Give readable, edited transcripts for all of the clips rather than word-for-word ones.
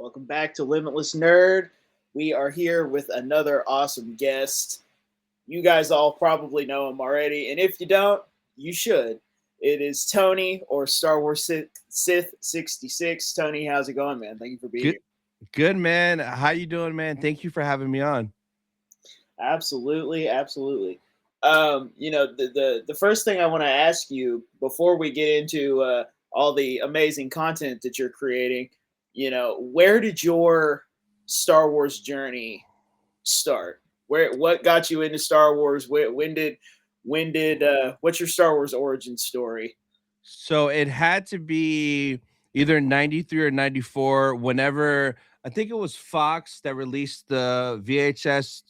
Welcome back to Limitless Nerd. We are here with another awesome guest. You guys all probably know him already, and if you don't, you should. It is Tony or Star Wars Sith 66. Tony, how's it going, man? Thank you for being Good, here. good man. How you doing, man? Thank you for having me on. Absolutely, absolutely. The first thing I want to ask you before we get into all the amazing content that you're creating, where did your Star Wars journey start? What got you into Star Wars? What's your Star Wars origin story? So it had to be either 93 or 94 whenever I think it was Fox that released the VHS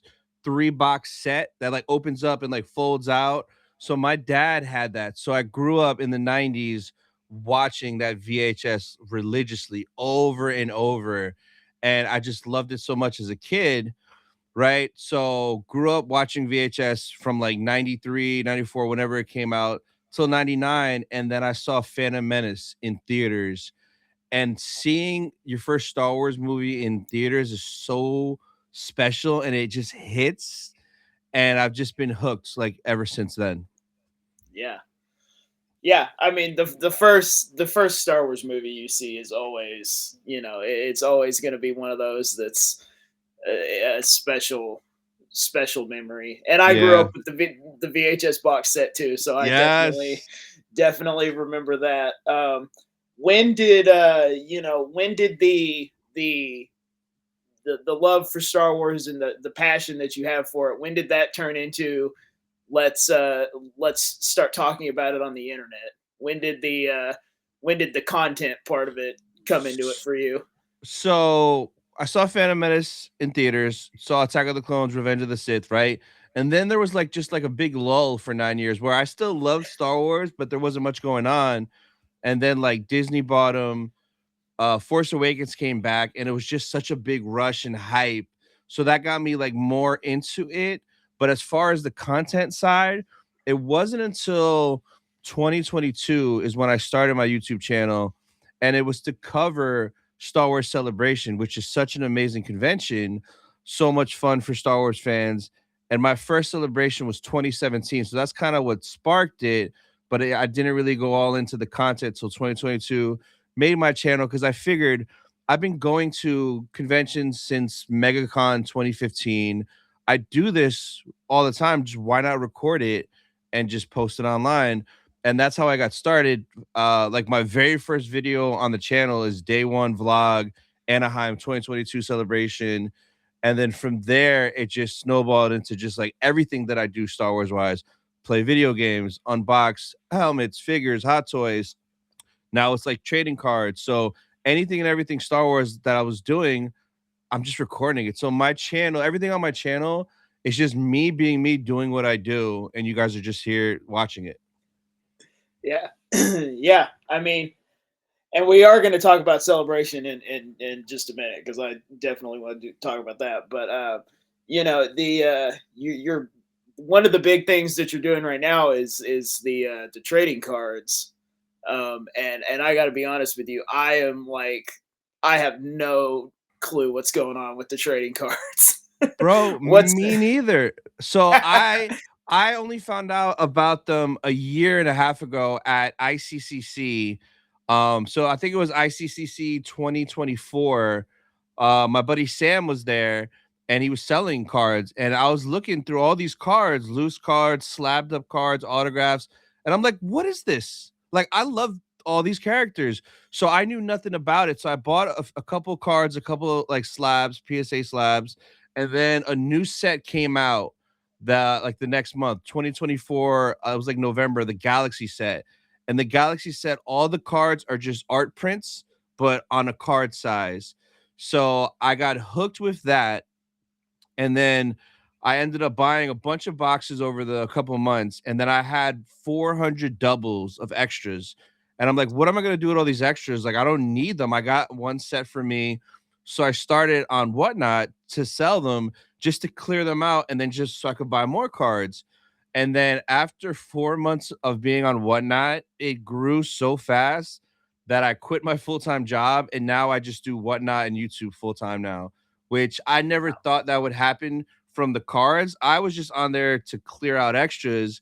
3 box set that like opens up and like folds out. So my dad had that. So I grew up in the 90s watching that VHS religiously over and over, and I just loved it so much as a kid, right? So grew up watching VHS from like 93, 94, whenever it came out till 99. And then I saw Phantom Menace in theaters. And seeing your first Star Wars movie in theaters is so special and it just hits. And I've just been hooked like ever since then. Yeah, yeah. I mean, the first Star Wars movie you see is always, it's always going to be one of those that's a special memory. And I grew Yeah. up with the VHS box set too, so I definitely Yes. definitely remember that. When did the love for Star Wars and the passion that you have for it, when did that turn into let's uh let's start talking about it on the internet? When did the content part of it come into it for you? So I saw Phantom Menace in theaters, saw Attack of the Clones, Revenge of the Sith, right? And then there was like just like a big lull for 9 years where I still loved Star Wars, but there wasn't much going on. And then like Disney bought them. Force Awakens came back, and it was just such a big rush and hype. So that got me like more into it. But as far as the content side, it wasn't until 2022 is when I started my YouTube channel, and it was to cover Star Wars Celebration, which is such an amazing convention, so much fun for Star Wars fans. And my first celebration was 2017, so that's kind of what sparked it. But I didn't really go all into the content till 2022. Made my channel because I figured I've been going to conventions since MegaCon 2015. I do this all the time. Just why not record it and just post it online? And that's how I got started. Like my very first video on the channel is day one vlog, Anaheim 2022 celebration. And then from there, it just snowballed into just like everything that I do Star Wars wise, play video games, unbox helmets, figures, hot toys. Now it's like trading cards. So anything and everything Star Wars that I was doing, I'm just recording it. So my channel, everything on my channel is just me being me doing what I do, and you guys are just here watching it. Yeah. Yeah. I mean, and we are going to talk about celebration in just a minute because I definitely want to talk about that. But you're one of the big things that you're doing right now is the trading cards. And I got to be honest with you, I have no clue what's going on with the trading cards. Bro, What's me neither. So I only found out about them a year and a half ago at ICCC. So I think it was ICCC 2024. My buddy Sam was there and he was selling cards, and I was looking through all these cards, loose cards, slabbed up cards, autographs, and I'm like, what is this? Like, I love all these characters. So I knew nothing about it. So I bought a couple cards, a couple of like slabs, PSA slabs, and then a new set came out the next month, 2024. It was like November, the Galaxy set. And the Galaxy set, all the cards are just art prints, but on a card size. So I got hooked with that. And then I ended up buying a bunch of boxes over the couple of months, and then I had 400 doubles of extras. And I'm like, what am I going to do with all these extras? Like, I don't need them. I got one set for me. So I started on Whatnot to sell them just to clear them out, and then just so I could buy more cards. And then after 4 months of being on Whatnot, it grew so fast that I quit my full-time job and now I just do Whatnot and YouTube full-time now, which I never thought that would happen from the cards. I was just on there to clear out extras,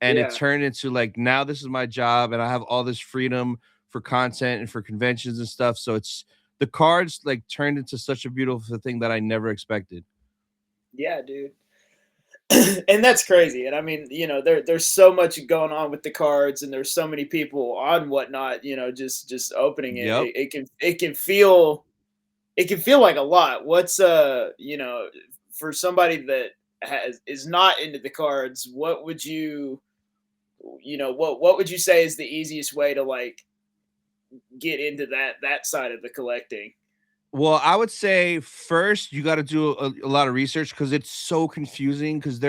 and it Yeah. turned into like now this is my job and I have all this freedom for content and for conventions and stuff. So it's the cards like turned into such a beautiful thing that I never expected. Yeah, dude. And that's crazy. And I mean, there's so much going on with the cards, and there's so many people on Whatnot, just opening it. Yep. It can feel like a lot. What's for somebody that is not into the cards, what would you say is the easiest way to like get into that side of the collecting? Well, I would say first you got to do a lot of research because it's so confusing. Because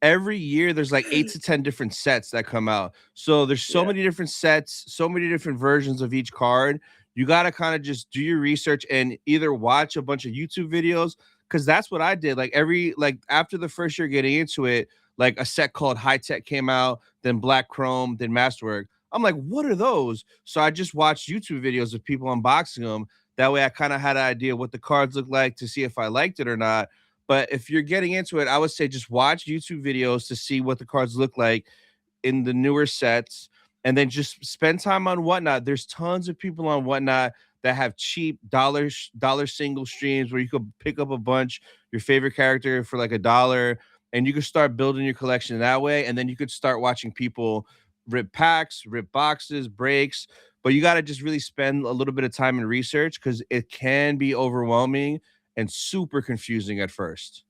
every year there's like 8 to 10 different sets that come out. So there's so Yeah. many different sets, so many different versions of each card. You got to kind of just do your research and either watch a bunch of YouTube videos, because that's what I did. Like after the first year getting into it, like a set called High Tech came out, then Black Chrome, then Masterwork. I'm like, what are those? So I just watched YouTube videos of people unboxing them. That way I kind of had an idea what the cards look like to see if I liked it or not. But if you're getting into it, I would say just watch YouTube videos to see what the cards look like in the newer sets, and then just spend time on Whatnot. There's tons of people on Whatnot that have cheap dollar single streams where you could pick up a bunch your favorite character for like $1, and you could start building your collection that way. And then you could start watching people rip packs, rip boxes, breaks. But you got to just really spend a little bit of time and research because it can be overwhelming and super confusing at first.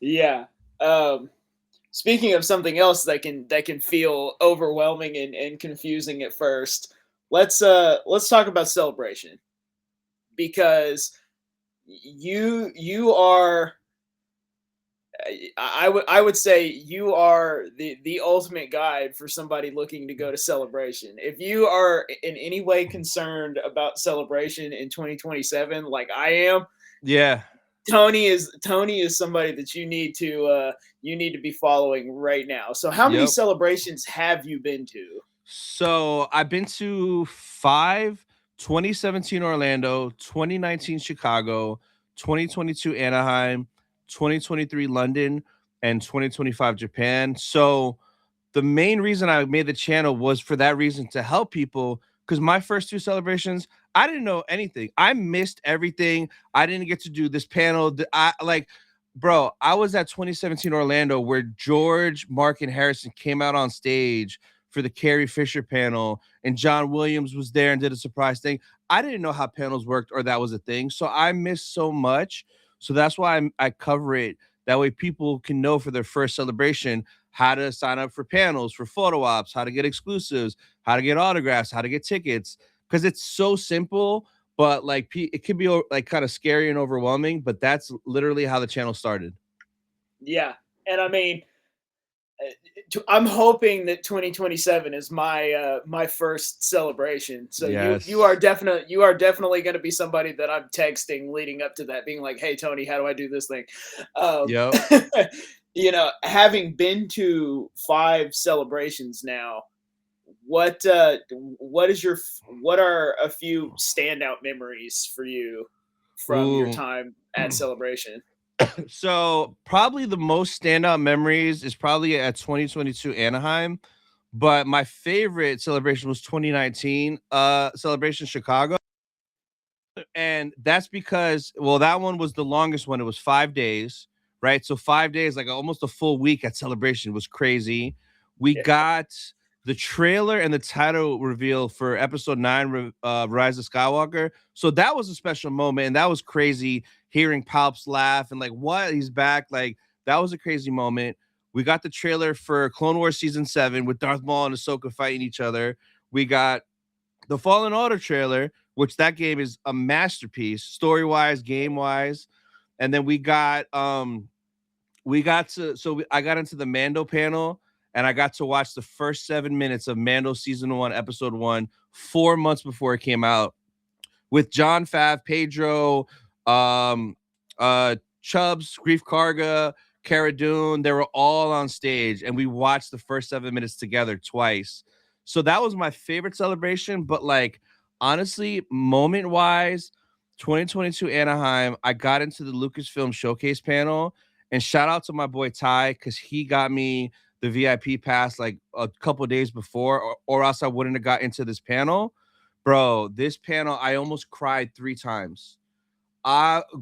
Yeah. Um, Speaking of something else that can feel overwhelming and confusing at first, let's talk about Celebration, because you are, I would say you are the ultimate guide for somebody looking to go to Celebration. If you are in any way concerned about Celebration in 2027, like I am, Yeah. Tony is somebody that you need to be following right now. So how many Yep. celebrations have you been to? So I've been to five: 2017 Orlando, 2019 Chicago, 2022 Anaheim, 2023 London, and 2025 Japan. So the main reason I made the channel was for that reason, to help people, because my first two celebrations, I didn't know anything. I missed everything. I didn't get to do this panel. I like, bro, I was at 2017 Orlando where George, Mark, and Harrison came out on stage for the Carrie Fisher panel, and John Williams was there and did a surprise thing. I didn't know how panels worked or that was a thing. So I missed so much. So that's why I cover it. That way people can know for their first celebration how to sign up for panels, for photo ops, how to get exclusives, how to get autographs, how to get tickets. Because it's so simple, but like it can be like kind of scary and overwhelming. But that's literally how the channel started. Yeah, and I mean, I'm hoping that 2027 is my first celebration. So Yes. you are definitely going to be somebody that I'm texting leading up to that, being like, "Hey Tony, how do I do this thing?" Um, Yep. having been to 5 celebrations now, what what are a few standout memories for you from your Ooh. time at Celebration? So probably the most standout memories is probably at 2022 Anaheim, but my favorite celebration was 2019 celebration Chicago. And that's because, well, that one was the longest one. It was 5 days, right? So 5 days, like almost a full week at celebration, was crazy. We Yeah, got the trailer and the title reveal for episode 9, Rise of Skywalker. So that was a special moment, and that was crazy hearing Palps laugh and like, what, he's back. Like, that was a crazy moment. We got the trailer for Clone Wars season 7 with Darth Maul and Ahsoka fighting each other. We got the Fallen Order trailer, which that game is a masterpiece, story wise, game wise. And then I got into the Mando panel, and I got to watch the first 7 minutes of Mando season 1, episode 1, 4 months before it came out, with John Fav, Pedro, um, Chubbs, Grief Karga, Cara Dune. They were all on stage, and we watched the first 7 minutes together twice. So that was my favorite celebration. But like honestly, moment wise, 2022 Anaheim, I got into the Lucasfilm Showcase panel, and shout out to my boy Ty because he got me the VIP pass like a couple days before, or else I wouldn't have got into this panel. Bro, this panel, I almost cried 3 times.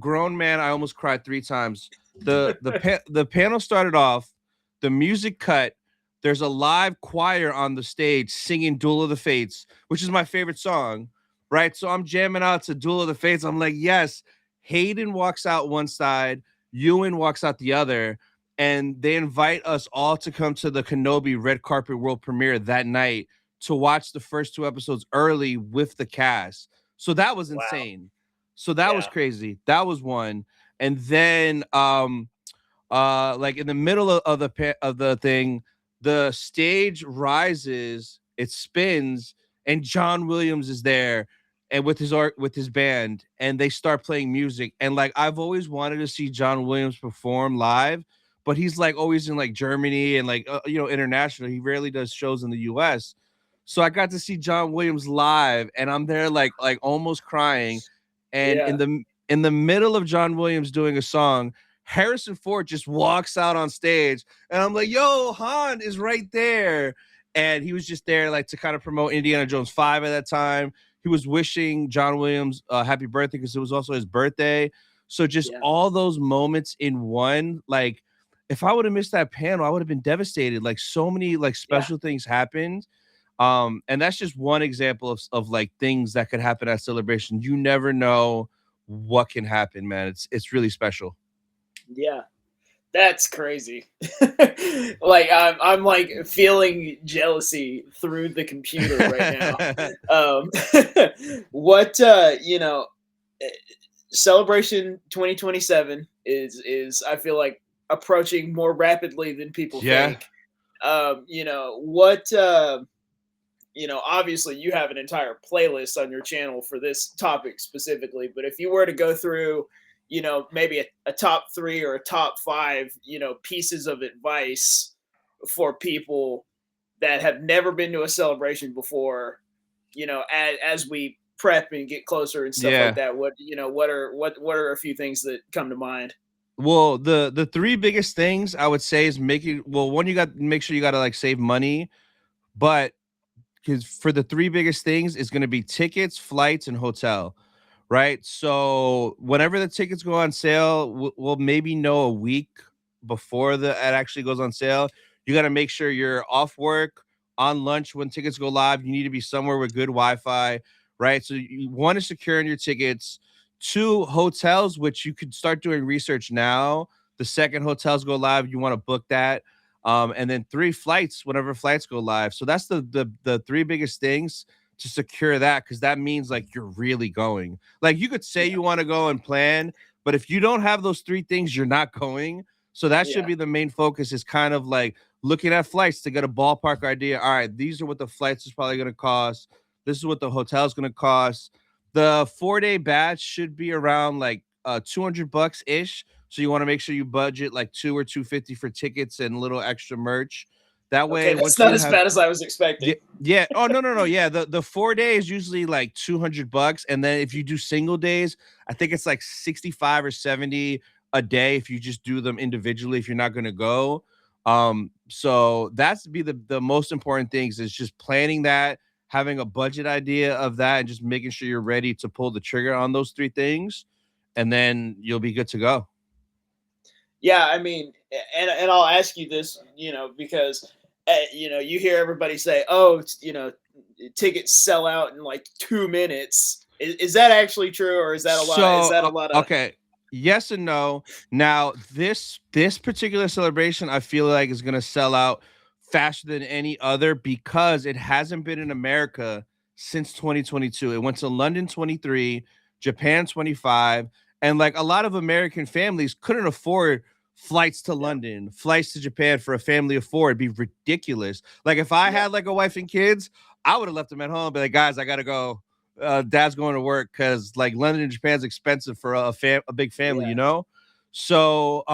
Grown man, I almost cried 3 times. The panel started off, the music cut. There's a live choir on the stage singing "Duel of the Fates," which is my favorite song, right? So I'm jamming out to "Duel of the Fates." I'm like, yes. Hayden walks out one side, Ewan walks out the other, and they invite us all to come to the Kenobi red carpet world premiere that night to watch the first 2 episodes early with the cast. So that was Wow. insane. So that was Yeah. crazy. That was one. And then like in the middle of the thing, the stage rises, it spins, and John Williams is there and with his band, and they start playing music. And like I've always wanted to see John Williams perform live, but he's like always in like Germany and like international. He rarely does shows in the US. So I got to see John Williams live, and I'm there like almost crying. And Yeah. in the middle of John Williams doing a song, Harrison Ford just walks out on stage, and I'm like, "Yo, Han is right there." And he was just there like to kind of promote Indiana Jones 5 at that time. He was wishing John Williams happy birthday because it was also his birthday. So just Yeah. all those moments in one, like if I would have missed that panel, I would have been devastated. Like so many like Yeah. special things happened. And that's just one example of like things that could happen at celebration. You never know what can happen, man. It's really special. Yeah. That's crazy. Like I'm like feeling jealousy through the computer right now. Um, what eh, Celebration 2027 is I feel like approaching more rapidly than people Yeah. think. What obviously you have an entire playlist on your channel for this topic specifically, but if you were to go through, maybe a top three or a top five, pieces of advice for people that have never been to a celebration before, as we prep and get closer and stuff like Yeah. that, what are a few things that come to mind? Well, the three biggest things I would say is making well, one, you got make sure you got to like save money, but because for the three biggest things is going to be tickets, flights, and hotel, right? So whenever the tickets go on sale, we'll maybe know a week before it actually goes on sale. You got to make sure you're off work, on lunch when tickets go live. You need to be somewhere with good Wi-Fi, right? So you want to secure your tickets. Two, hotels, which you could start doing research now. The second hotels go live, you want to book that. And then three, flights whenever flights go live. So that's the three biggest things to secure that, because that means like you're really going. Like you could say Yeah. you want to go and plan, but if you don't have those three things, you're not going. So that should Yeah. be the main focus, is kind of like looking at flights to get a ballpark idea. All right, these are what the flights is probably going to cost. This is what the hotel is going to cost. The 4-day batch should be around like $200 ish. So you want to make sure you budget like 2 or 250 for tickets and a little extra merch. That Okay, way, that's once not you as have bad as I was expecting. yeah, yeah. Oh no. Yeah, the 4 day is usually like $200, and then if you do single days, I think it's like 65 or 70 a day if you just do them individually if you're not gonna go. So that's be the most important things, is just planning that, having a budget idea of that, and just making sure you're ready to pull the trigger on those three things, and then you'll be good to go. Yeah, I mean, and I'll ask you this, because you hear everybody say, "Oh, tickets sell out in like 2 minutes." Is that actually true, or is that a lot? Is So that a lot of? okay, yes and no. Now this particular celebration, I feel like is gonna sell out faster than any other because it hasn't been in America since 2022. It went to London 23, Japan 25, and like a lot of American families couldn't afford flights to Yeah, London, flights to Japan for a family of four. It'd be ridiculous. Like if I yeah, had like a wife and kids, I would have left them at home. Be like, guys, I gotta go. Dad's going to work, because like London and Japan's expensive for a big family, yeah. So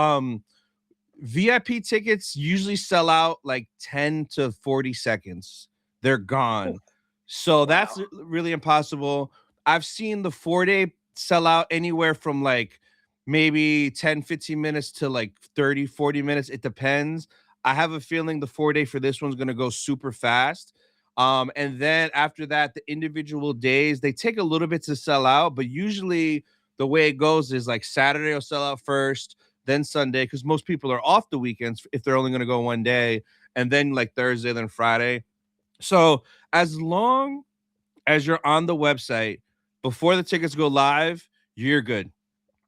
VIP tickets usually sell out like 10 to 40 seconds. they're gone. So that's Wow. really impossible. I've seen the 4-day sell out anywhere from like maybe 10, 15 minutes to like 30, 40 minutes. It depends. I have a feeling the 4-day for this one's going to go super fast. And then after that, the individual days, they take a little bit to sell out, but usually the way it goes is like Saturday will sell out first, then Sunday, because most people are off the weekends if they're only going to go one day, and then like Thursday, then Friday. So as long as you're on the website before the tickets go live, you're good.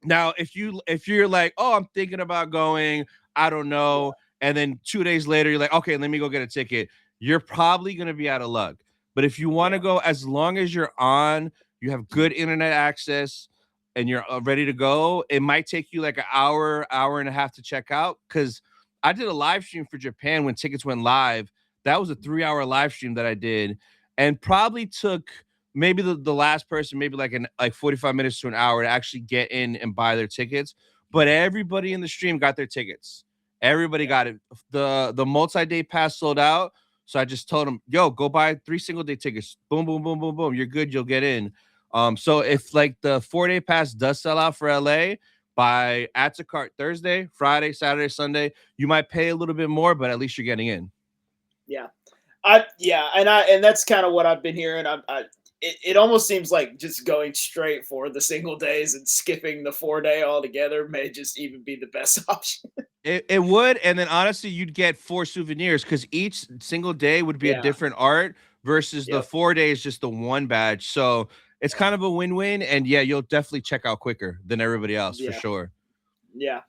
Now, if you're like, oh, I'm thinking about going, I don't Yeah. know, and then 2 days later you're like, okay, let me go get a ticket, you're probably gonna be out of luck. But if you want to Yeah. go, as long as you're on, you have good internet access, and you're ready to go, it might take you like an hour, hour and a half to check out. Because I did a live stream for Japan when tickets went live. That was a 3-hour live stream that I did, and probably took maybe the last person maybe like 45 minutes to an hour to actually get in and buy their tickets. But everybody in the stream got their tickets. Everybody Yeah. got it. The multi-day pass sold out. So I just told them, yo, go buy 3 single-day tickets. Boom, boom, boom, boom, boom. You're good. You'll get in. So Yeah. if like the 4-day pass does sell out for LA by add to cart Thursday, Friday, Saturday, Sunday, you might pay a little bit more, but at least you're getting in. Yeah. And that's kind of what I've been hearing. It almost seems like just going straight for the single days and skipping the 4-day altogether may just even be the best option. It would, and then honestly, you'd get 4 souvenirs because each single day would be a Yeah. different art versus the Yep. 4 days just the one badge. So it's kind of a win-win, and yeah, you'll definitely check out quicker than everybody else for Yeah. sure. Yeah.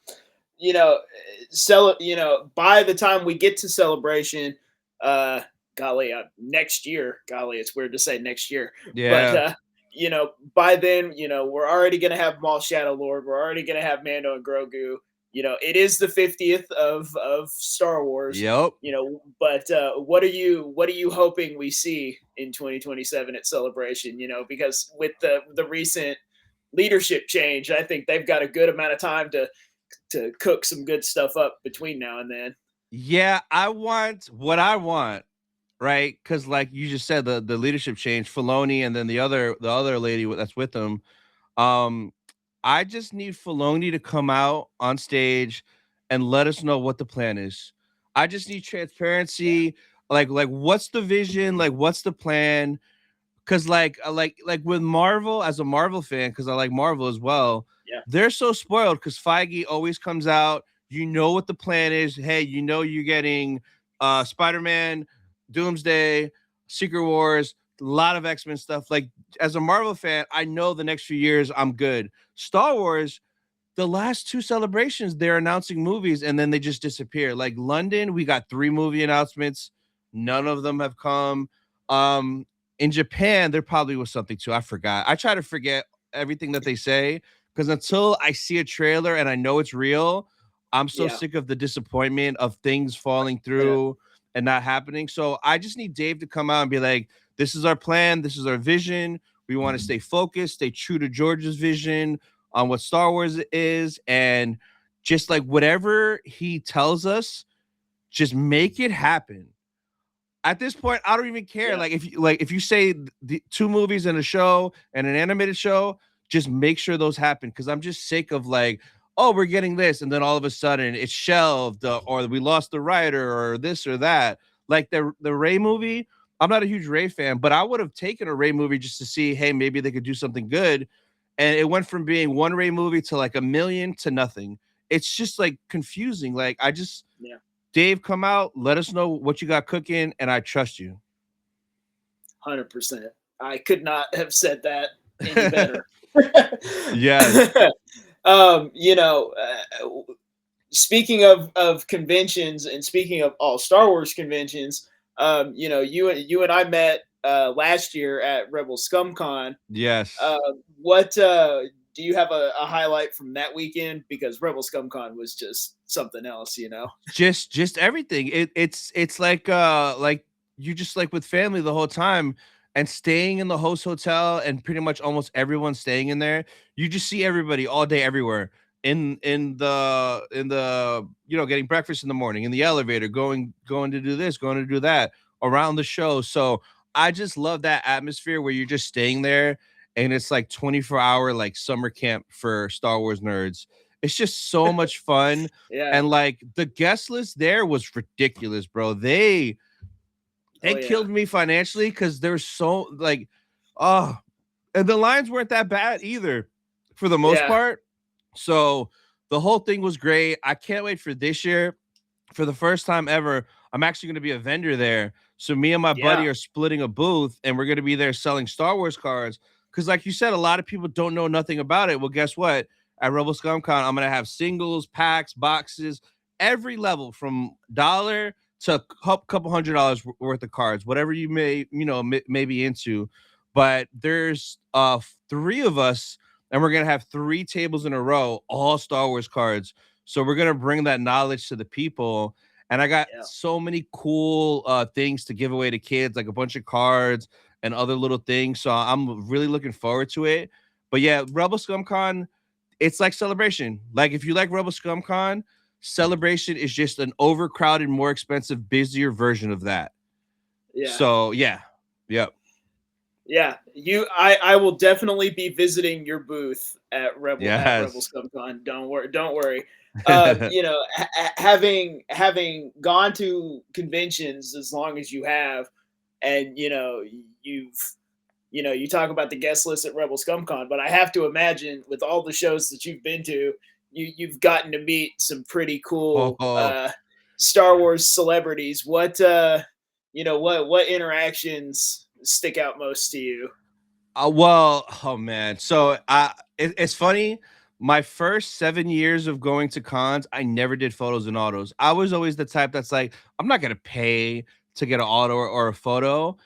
By the time we get to celebration, uh golly, next year, golly, it's weird to say next year, but Yeah. by then, we're already going to have Maul Shadow Lord, we're already going to have Mando and Grogu. It is the 50th of Star Wars. Yep. But what are you hoping we see in 2027 at celebration? Because with the recent leadership change, I think they've got a good amount of time to cook some good stuff up between now and then. Yeah, I want what I want, right? Because like you just said, the leadership change, Filoni, and then the other lady that's with him. Um, I just need Filoni to come out on stage and let us know what the plan is. I just need Yeah. transparency. Like what's the vision? Like what's the plan? Because like with Marvel, as a Marvel fan, because I like Marvel as well, Yeah. they're so spoiled because Feige always comes out. You know what the plan is. Hey, you're getting Spider-Man, Doomsday, Secret Wars, a lot of X-Men stuff. Like as a Marvel fan, I know the next few years I'm good. Star Wars, the last two celebrations, they're announcing movies and then they just disappear. Like London, we got 3 movie announcements. None of them have come. Um, in Japan, there probably was something too. I forgot. I try to forget everything that they say because until I see a trailer and I know it's real, I'm so Yeah. sick of the disappointment of things falling 100%. through and not happening. So I just need Dave to come out and be like, this is our plan, this is our vision. We want to stay focused, stay true to George's vision on what Star Wars is, and just like whatever he tells us, just make it happen. At this point, I don't even care. Yeah. Like if you say the 2 movies and a show and an animated show, just make sure those happen. Because I'm just sick of like, oh, we're getting this, and then all of a sudden it's shelved, or we lost the writer, or this or that. Like the Ray movie, I'm not a huge Ray fan, but I would have taken a Ray movie just to see, hey, maybe they could do something good. And it went from being one Ray movie to like a million to nothing. It's just like confusing. Like I just Yeah. Dave, come out, let us know what you got cooking, and I trust you. 100%. I could not have said that any better. Yes. um, you know, uh, Speaking of conventions and speaking of all Star Wars conventions, you and I met last year at Rebel ScumCon. Yes. Uh, what do you have a highlight from that weekend? Because Rebel ScumCon was just something else. Just everything. It's like you just like with family the whole time and staying in the host hotel and pretty much almost everyone staying in there. You just see everybody all day everywhere. In the getting breakfast in the morning, in the elevator, going to do this, going to do that, around the show. So I just love that atmosphere where you're just staying there and it's like 24-hour like summer camp for Star Wars nerds. It's just so much fun. Yeah. And like the guest list there was ridiculous, bro. They Oh yeah. killed me financially because there's so like, oh, and the lines weren't that bad either for the most Yeah. part. So the whole thing was great. I can't wait for this year. For the first time ever, I'm actually going to be a vendor there. So me and my buddy Yeah. are splitting a booth and we're going to be there selling Star Wars cards. Because like you said, a lot of people don't know nothing about it. Well, guess what? At Rebel Scum Con, I'm going to have singles, packs, boxes, every level from dollar to a couple $100 worth of cards, whatever you may be into. But there's three of us, and we're gonna have three tables in a row, all Star Wars cards. So we're gonna bring that knowledge to the people. And I got Yeah. so many cool things to give away to kids, like a bunch of cards and other little things. So I'm really looking forward to it. But yeah, Rebel Scum Con, it's like Celebration. Like if you like Rebel Scum Con, Celebration is just an overcrowded, more expensive, busier version of that. Yeah. So yeah, yep. Yeah, I will definitely be visiting your booth at Rebel Yes. Scum Con. Don't worry, don't worry. You know, having gone to conventions as long as you have, and you've you talk about the guest list at Rebel Scum Con, but I have to imagine with all the shows that you've been to, you've gotten to meet some pretty cool Oh, Star Wars celebrities. What interactions stick out most to you? well, oh man. So it's funny. My first 7 years of going to cons, I never did photos and autos. I was always the type that's like, I'm not gonna pay to get an auto or a photo,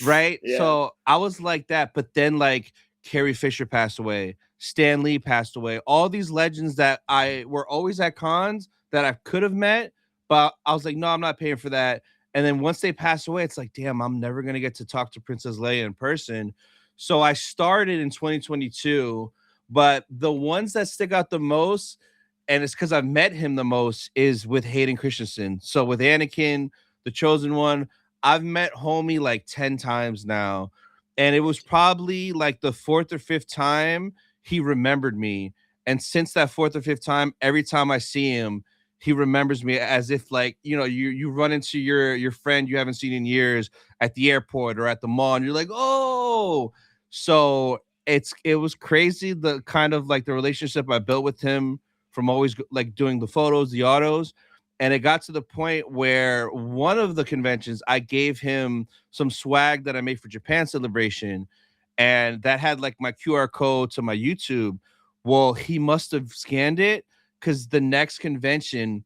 right? Yeah. So I was like that, but then like Carrie Fisher passed away, Stan Lee passed away, all these legends that I were always at cons that I could have met, but I was like, no, I'm not paying for that. And then once they passed away, it's like, damn, I'm never gonna get to talk to Princess Leia in person. So I started in 2022, but the ones that stick out the most, and it's because I've met him the most, is with Hayden Christensen. So with Anakin, the chosen one, I've met homie like 10 times now. And it was probably like the fourth or fifth time he remembered me. And since that fourth or fifth time, every time I see him, he remembers me as if like, you run into your friend you haven't seen in years at the airport or at the mall, and you're like, oh. So it was crazy the kind of like the relationship I built with him from always like doing the photos, the autos. And it got to the point where one of the conventions I gave him some swag that I made for Japan Celebration, and that had like my QR code to my YouTube. Well, he must have scanned it because the next convention,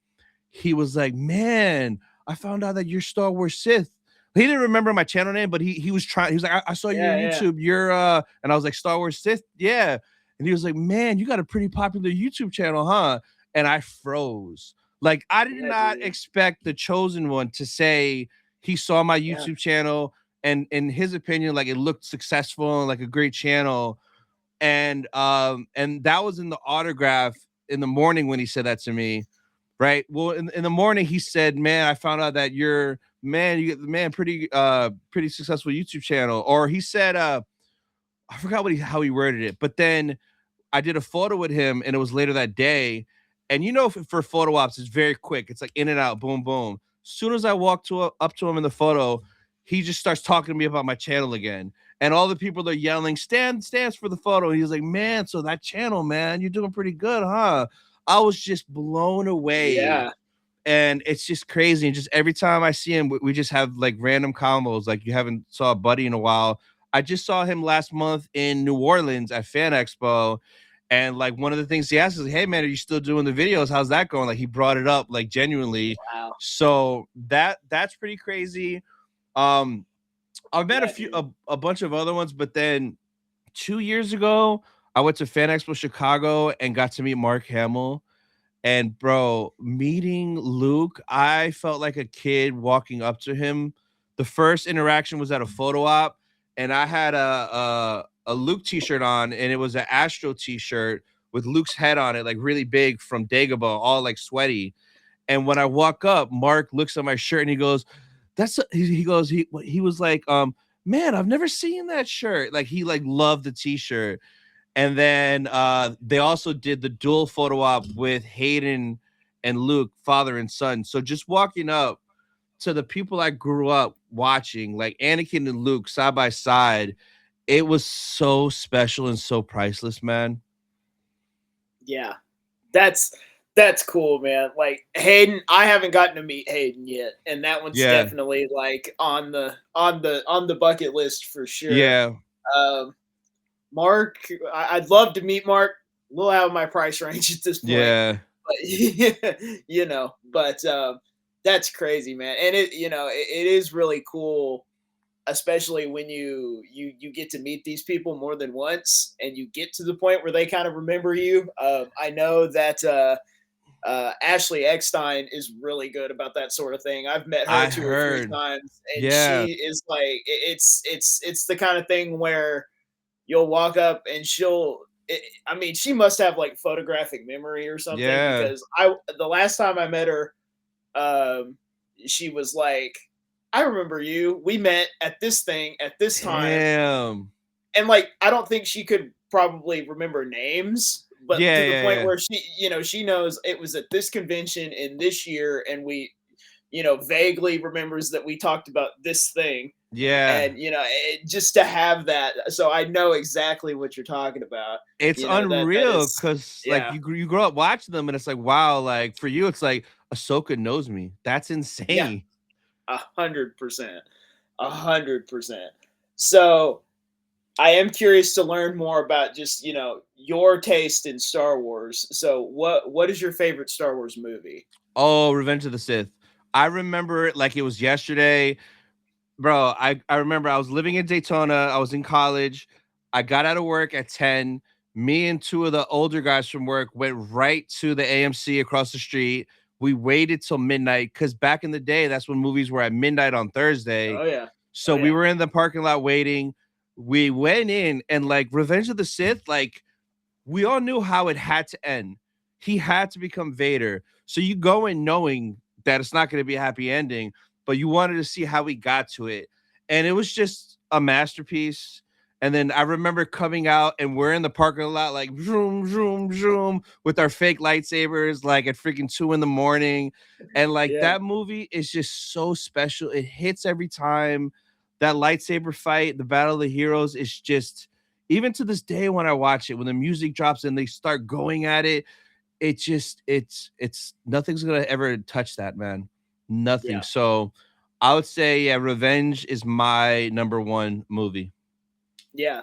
he was like, "Man, I found out that you're Star Wars Sith." He didn't remember my channel name, but he was trying. He was like, I saw your Yeah. Yeah. YouTube. You're and I was like, Star Wars Sith, yeah." And he was like, "Man, you got a pretty popular YouTube channel, huh?" And I froze. Like I did Yeah, not dude. expect the chosen one to say he saw my Yeah. YouTube channel and in his opinion, like it looked successful and like a great channel. And that was in the autograph in the morning when he said that to me. Right. Well, in the morning he said, "Man, I found out that you get the man pretty successful YouTube channel." Or he said, I forgot how he worded it, but then I did a photo with him and it was later that day. And for photo ops, it's very quick. It's like in and out, boom, boom. As soon as I walk up to him in the photo, he just starts talking to me about my channel again. And all the people are yelling, stands for the photo. And he's like, "Man, so that channel, man, you're doing pretty good, huh?" I was just blown away. Yeah. And it's just crazy. And just every time I see him, we just have like random combos. Like you haven't saw a buddy in a while. I just saw him last month in New Orleans at Fan Expo. And like one of the things he asked is, "Hey man, are you still doing the videos? How's that going?" Like he brought it up like genuinely. Wow. So that's pretty crazy. Um, I've met Yeah, dude. a bunch of other ones, but then 2 years ago, I went to Fan Expo Chicago and got to meet Mark Hamill. And bro, meeting Luke, I felt like a kid walking up to him. The first interaction was at a photo op, and I had a Luke t-shirt on, and it was an Astro t-shirt with Luke's head on it, like really big from Dagobah, all like sweaty. And when I walk up, Mark looks at my shirt and he goes, he goes, he was like, man, I've never seen that shirt. Like he like loved the t-shirt. And then they also did the dual photo op with Hayden and Luke, father and son. So just walking up to the people I grew up watching, like Anakin and Luke side by side, it was so special and so priceless, man. Yeah, that's cool, man. Like Hayden, I haven't gotten to meet Hayden yet, and that one's Yeah. definitely like on the bucket list for sure. Yeah. Um, Mark, I'd love to meet Mark. A little out of my price range at this point, Yeah. but but that's crazy, man. And it is really cool, especially when you get to meet these people more than once, and you get to the point where they kind of remember you. I know that Ashley Eckstein is really good about that sort of thing. I've met her I 2 or 3 heard. times, and Yeah. she is like, it's the kind of thing where you'll walk up and I mean, she must have like photographic memory or something, Yeah. because the last time I met her, um, she was like, I remember you. We met at this thing at this time. Damn. And like, I don't think she could probably remember names, but Yeah, to the yeah, point yeah. where she knows it was at this convention in this year, and we, vaguely remembers that we talked about this thing. Yeah. And just to have that, so I know exactly what you're talking about. It's That unreal is, because like yeah, you grow up watching them and it's like, wow, like for you, it's like Ahsoka knows me. That's yeah, insane. 100%, 100%. So I am curious to learn more about just your taste in Star Wars. So what is your favorite Star Wars movie? Oh, Revenge of the Sith. I remember it like it was yesterday. Bro, I remember I was living in Daytona. I was in college. I got out of work at 10. Me and two of the older guys from work went right to the AMC across the street. We waited till midnight because back in the day, that's when movies were at midnight on Thursday. Oh yeah, So oh we yeah, were in the parking lot waiting. We went in and like Revenge of the Sith, like we all knew how it had to end. He had to become Vader. So you go in knowing that it's not going to be a happy ending, but you wanted to see how he got to it. And it was just a masterpiece. And then I remember coming out and we're in the parking lot, like zoom, zoom, zoom, with our fake lightsabers, like at freaking 2 a.m. And like yeah, that movie is just so special. It hits every time. That lightsaber fight, the Battle of the Heroes, is just even to this day when I watch it, when the music drops and they start going at it, it just it's nothing's gonna ever touch that, man. Nothing. yeah, So I would say, yeah, Revenge is my number one movie. yeah.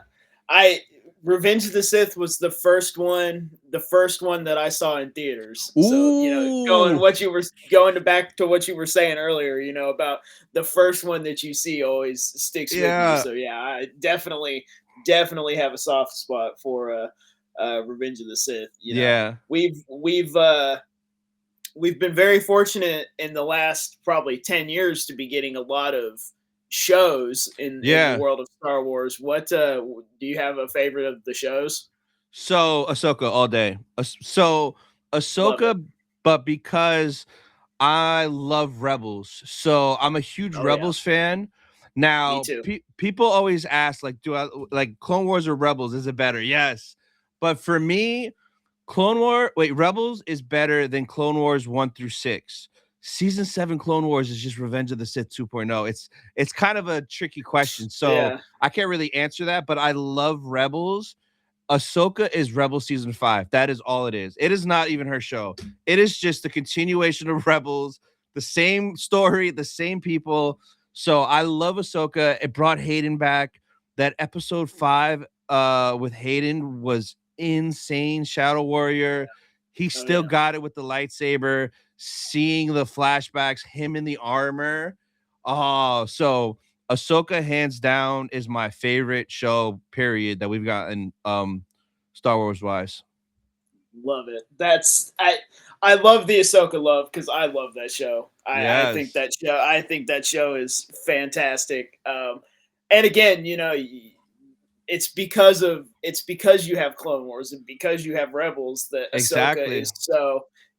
I Revenge of the Sith was the first one that I saw in theaters. So Ooh, going to back to what you were saying earlier, about the first one that you see always sticks with you. yeah, So yeah, I definitely have a soft spot for Revenge of the Sith. yeah, We've been very fortunate in the last probably 10 years to be getting a lot of shows in the yeah. world of Star Wars. What do you have a favorite of the shows? So Ahsoka all day. So Love it. Ahsoka, but because I love Rebels. So I'm a huge Oh yeah, Rebels fan. me Now, too. people always ask, like, do I like Clone Wars or Rebels? Is it better? Yes. But for me, Rebels is better than Clone Wars 1 through 6. Season 7 Clone Wars is just Revenge of the Sith 2.0. It's kind of a tricky question. So Yeah, I can't really answer that, but I love Rebels. Ahsoka is Rebel season 5. That is all it is. It is not even her show. It is just the continuation of Rebels, the same story, the same people. So I love Ahsoka. It brought Hayden back. That episode 5 with Hayden was insane. Shadow Warrior. He oh still yeah, got it with the lightsaber, seeing the flashbacks, him in the armor. Oh, so Ahsoka, hands down, is my favorite show, period, that we've gotten Star Wars wise. love it. I love the Ahsoka love because I love that show. Yes. I think that show is fantastic. And again, it's because you have Clone Wars and because you have Rebels that Ahsoka Exactly.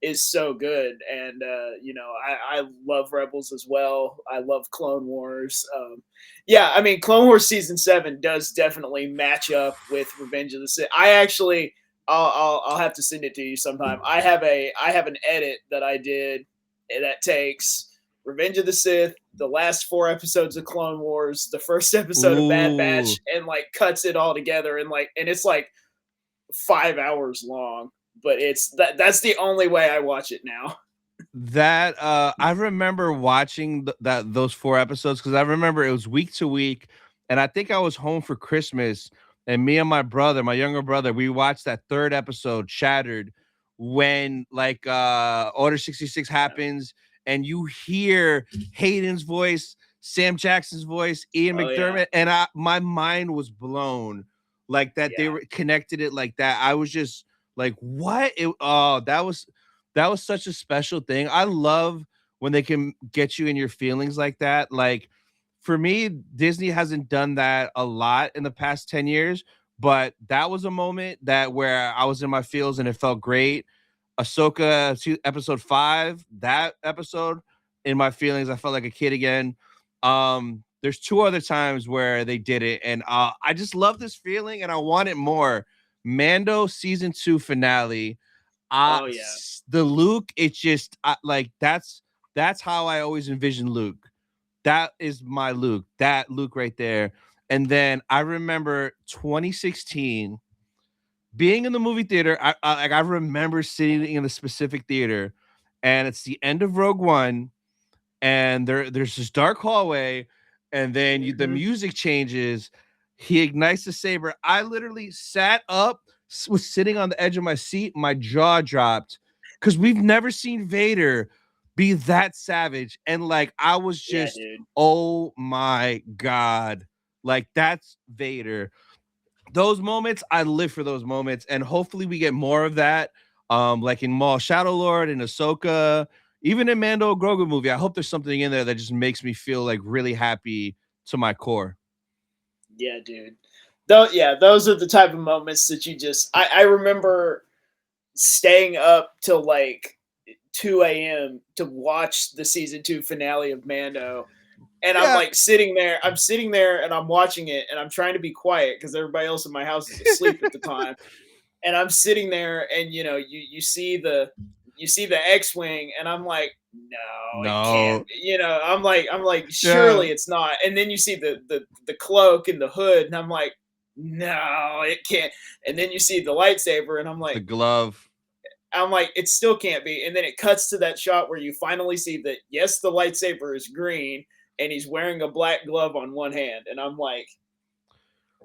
is so good. And I love Rebels as well. I love Clone Wars. Yeah, I mean, Clone Wars season 7 does definitely match up with Revenge of the Sith. I actually, I'll have to send it to you sometime. I have an edit that I did that takes Revenge of the Sith, the last 4 episodes of Clone Wars, the first episode of Bad Ooh. Batch, and like cuts it all together, and it's like 5 hours long. But that's the only way I watch it now. That I remember watching those 4 episodes because I remember it was week to week, and I think I was home for Christmas, and me and my brother, my younger brother, we watched that third episode, Shattered, when like Order 66 Yeah. happens, and you hear Hayden's voice, Sam Jackson's voice, Ian Oh yeah. McDermott, and my mind was blown, like that they Yeah. were connected it like that. I was just like, what? Oh, that was such a special thing. I love when they can get you in your feelings like that. Like for me, Disney hasn't done that a lot in the past 10 years, but that was a moment that where I was in my feels and it felt great. Ahsoka episode 5, that episode in my feelings, I felt like a kid again. There's 2 other times where they did it, and I just love this feeling and I want it more. Mando season 2 finale, Oh yeah. the Luke, it's just like that's how I always envision Luke. That is my Luke. That Luke right there. And then I remember 2016 being in the movie theater. I remember sitting in a specific theater, and it's the end of Rogue One, and there's this dark hallway, and then the Hmm. music changes. He ignites the saber. I literally sat up, was sitting on the edge of my seat. My jaw dropped because we've never seen Vader be that savage, and like I was Yeah, just, dude. oh my god, like that's Vader. Those moments, I live for those moments, and hopefully we get more of that. Like in Maul Shadow Lord and Ahsoka, even in Mando Grogu movie. I hope there's something in there that just makes me feel like really happy to my core. Yeah, dude. Though, yeah, those are the type of moments that you just. I remember staying up till like 2 a.m. to watch the season 2 finale of Mando, and I'm Yeah. like sitting there. I'm sitting there and I'm watching it, and I'm trying to be quiet because everybody else in my house is asleep at the time. And I'm sitting there, and you see the X-wing, and I'm like, no, it can't. No. I'm like, Yeah. surely it's not. And then you see the cloak and the hood, and I'm like, no, it can't. And then you see the lightsaber, and The glove. I'm like, it still can't be. And then it cuts to that shot where you finally see that yes, the lightsaber is green, and he's wearing a black glove on one hand, and I'm like,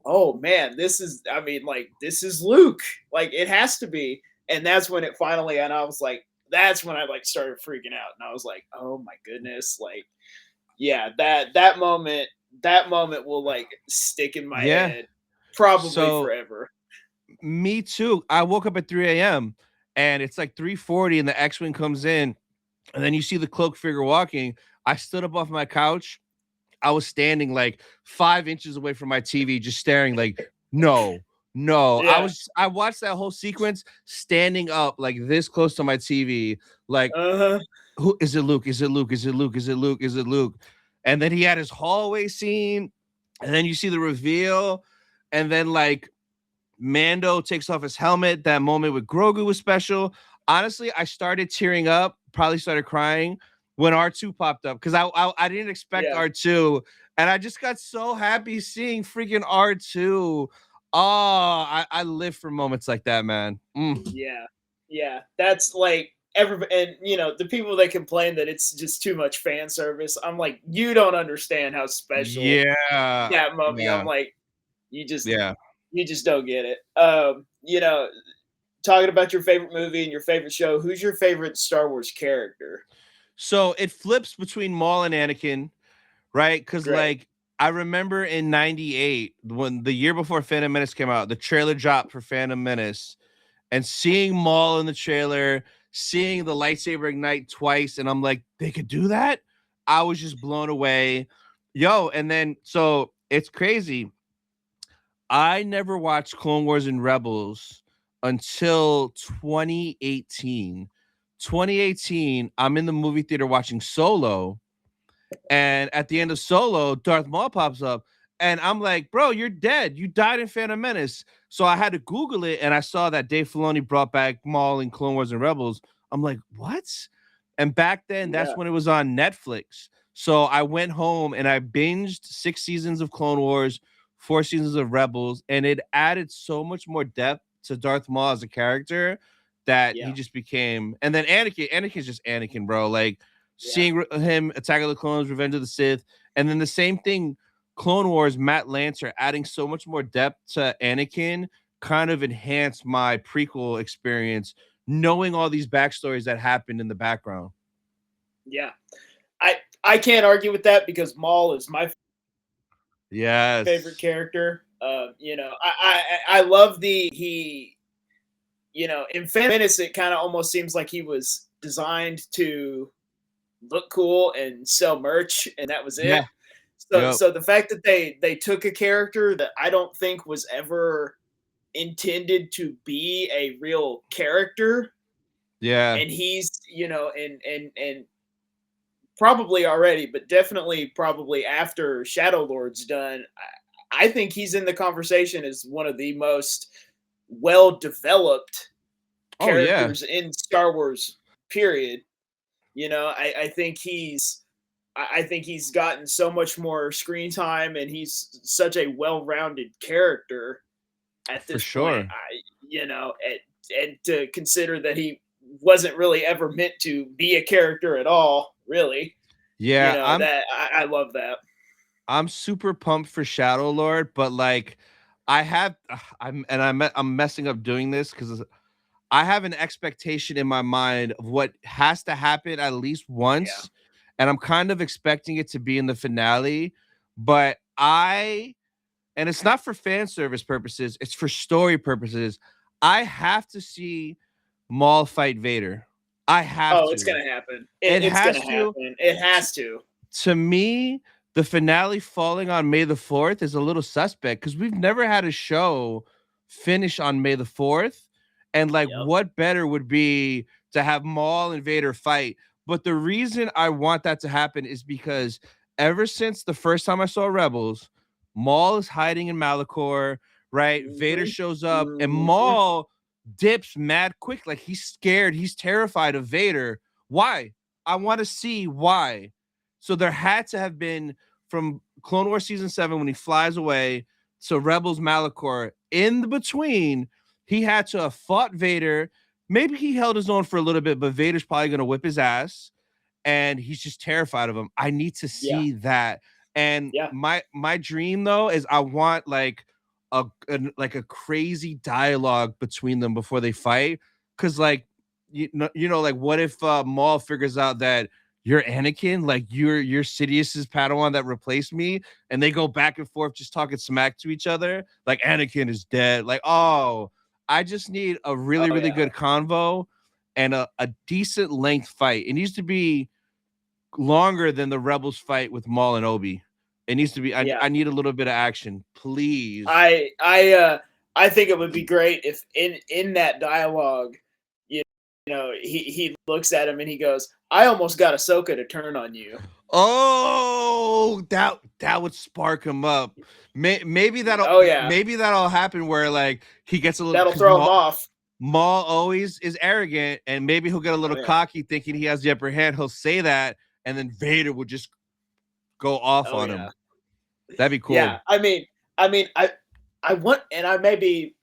oh man, this is, I mean, like, this is Luke. Like, it has to be. And that's when it finally, and I was like, that's when I like started freaking out. And I was like, oh my goodness. Like, yeah, that moment will like stick in my Yeah. head probably So forever. me too. I woke up at 3 a.m. and it's like 3:40 and the X-Wing comes in, and then you see the cloak figure walking. I stood up off my couch. I was standing like 5 inches away from my TV, just staring like, no, no. Yeah. I watched that whole sequence standing up like this close to my TV, like, Uh-huh. who is it? Luke? Is it Luke? Is it Luke? Is it Luke? Is it Luke? And then he had his hallway scene, and then you see the reveal, and then like Mando takes off his helmet. That moment with Grogu was special. Honestly, I started tearing up, probably started crying when R2 popped up because I didn't expect Yeah. R2, and I just got so happy seeing freaking R2. Oh, I live for moments like that, man. Yeah. Yeah. That's like every, and the people that complain that it's just too much fan service, I'm like, you don't understand how special Yeah, that moment. I'm yeah, like, you just yeah. you just don't get it. Talking about your favorite movie and your favorite show, who's your favorite Star Wars character? So it flips between Maul and Anakin, right? Because Great. like I remember in '98 when the year before Phantom Menace came out, the trailer dropped for Phantom Menace, and seeing Maul in the trailer, seeing the lightsaber ignite twice, and I'm like, they could do that. I was just blown away, yo. And then so it's crazy. I never watched Clone Wars and Rebels until 2018. 2018, I'm in the movie theater watching Solo, and at the end of Solo, Darth Maul pops up, and I'm like, bro, you're dead. You died in Phantom Menace. So I had to Google it, and I saw that Dave Filoni brought back Maul in Clone Wars and Rebels. I'm like, what? And back then, that's Yeah. when it was on Netflix. So I went home and I binged 6 seasons of Clone Wars, 4 seasons of Rebels, and it added so much more depth to Darth Maul as a character that he Yeah. just became. And then Anakin's just Anakin, bro. Like Yeah. seeing him Attack of the Clones, Revenge of the Sith, and then the same thing, Clone Wars, Matt Lancer adding so much more depth to Anakin kind of enhanced my prequel experience, knowing all these backstories that happened in the background. Yeah. I can't argue with that because Maul is my favorite Yes. character. You know, I love he. You know, in Phantom Menace, it kind of almost seems like he was designed to look cool and sell merch, and that was it. Yeah. So, Yep. so the fact that they took a character that I don't think was ever intended to be a real character, Yeah. and he's, you know, and probably already, but definitely probably after Shadow Lord's done, I think he's in the conversation as one of the most well developed Oh yeah. characters in Star Wars. Period. You know, I think I think he's gotten so much more screen time, and he's such a well-rounded character at For this point. sure. You know, and to consider that he wasn't really ever meant to be a character at all, really. You Yeah, know that I love that. I'm super pumped for Shadow Lord, but like I have I'm messing up doing this because I have an expectation in my mind of what has to happen at least Yeah. once, and I'm kind of expecting it to be in the finale. But and it's not for fan service purposes, it's for story purposes. I have to see Maul fight Vader. I have Oh, it's to. gonna happen. It It's gonna has to. happen. It has to. To me, the finale falling on May the 4th is a little suspect because we've never had a show finish on May the 4th. And like, Yep. what better would be to have Maul and Vader fight? But the reason I want that to happen is because ever since the first time I saw Rebels, Maul is hiding in Malachor, right? Vader Mhm. shows up and Mhm. Maul dips mad quick. Like he's scared, he's terrified of Vader. Why? I want to see why. So there had to have been from Clone Wars season 7 when he flies away to Rebels Malachor. In the between, he had to have fought Vader. Maybe he held his own for a little bit, but Vader's probably going to whip his ass, and he's just terrified of him. I need to Yeah. see that. And Yeah. my dream though is I want like like a crazy dialogue between them before they fight, because like you know like what if Maul figures out that you're Anakin, like you're Sidious's Padawan that replaced me, and they go back and forth just talking smack to each other, like Anakin is dead. Like, oh, I just need a really, Oh really yeah. good convo and a decent length fight. It needs to be longer than the Rebels fight with Maul and Obi. It needs to be, Yeah. I need a little bit of action, please. I think it would be great if in that dialogue, you know, he looks at him and he goes, "I almost got Ahsoka to turn on you." Oh, that would spark him up. Oh yeah, Maybe that'll happen where like he gets a little that'll because throw him off. Maul always is arrogant, and maybe he'll get a Oh little yeah. cocky, thinking he has the upper hand. He'll say that, and then Vader will just go off Oh on yeah. him. That'd be Yeah. cool. I mean, I want, and I may be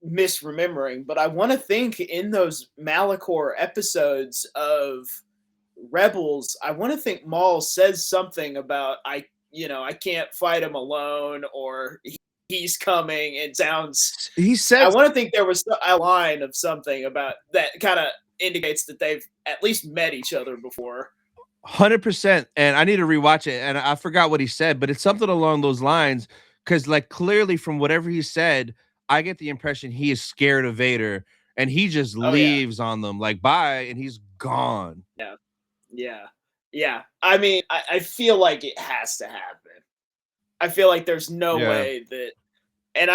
misremembering, but I want to think in those Malachor episodes of Rebels, I want to think Maul says something about I can't fight him alone, or he's coming. It sounds. He I said want to think there was a line of something about that kind of indicates that they've at least met each other before. 100%, and I need to rewatch it. And I forgot what he said, but it's something along those lines. Because, like, clearly from whatever he said, I get the impression he is scared of Vader, and he just Oh yeah, leaves on them, like, bye, and he's gone. yeah, yeah, yeah. I mean, I feel like it has to happen. I feel like there's no Yeah. way that and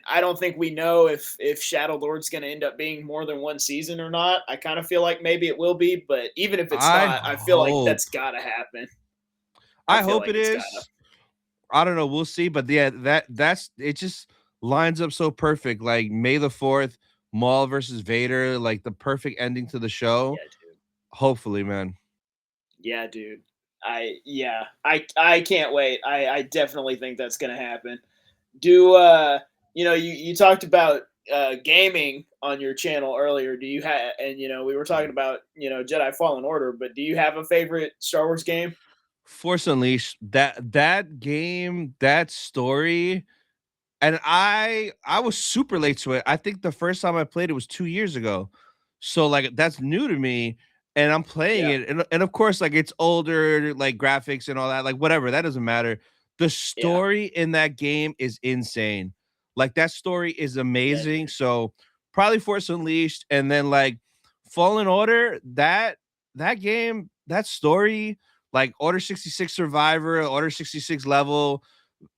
I don't think we know if Shadow Lord's going to end up being more than one season or not. I kind of feel like maybe it will be, but even if it's I not, I feel like hope. that's got to happen. I I feel hope like it it's got to. is. I don't know. We'll see. But yeah, that's it. Just lines up so perfect. Like May the 4th, Maul versus Vader, like the perfect ending to the show. Yeah, dude. Hopefully, man. Yeah, dude. I can't wait. I definitely think that's gonna happen. Do you talked about gaming on your channel earlier. Do you have and we were talking about Jedi Fallen Order, but do you have a favorite Star Wars game? Force Unleashed. That game, that story. And I was super late to it. I think the first time I played it was 2 years ago. So, like, that's new to me, and I'm playing Yeah, it, and of course, like, it's older, like, graphics and all that, like, whatever, that doesn't matter. The yeah, story in that game is insane. Like, that story is yeah, amazing, dude. so probably Force Unleashed, and then, like, Fallen Order, that game, that story, like, Order 66 Survivor, Order 66 level,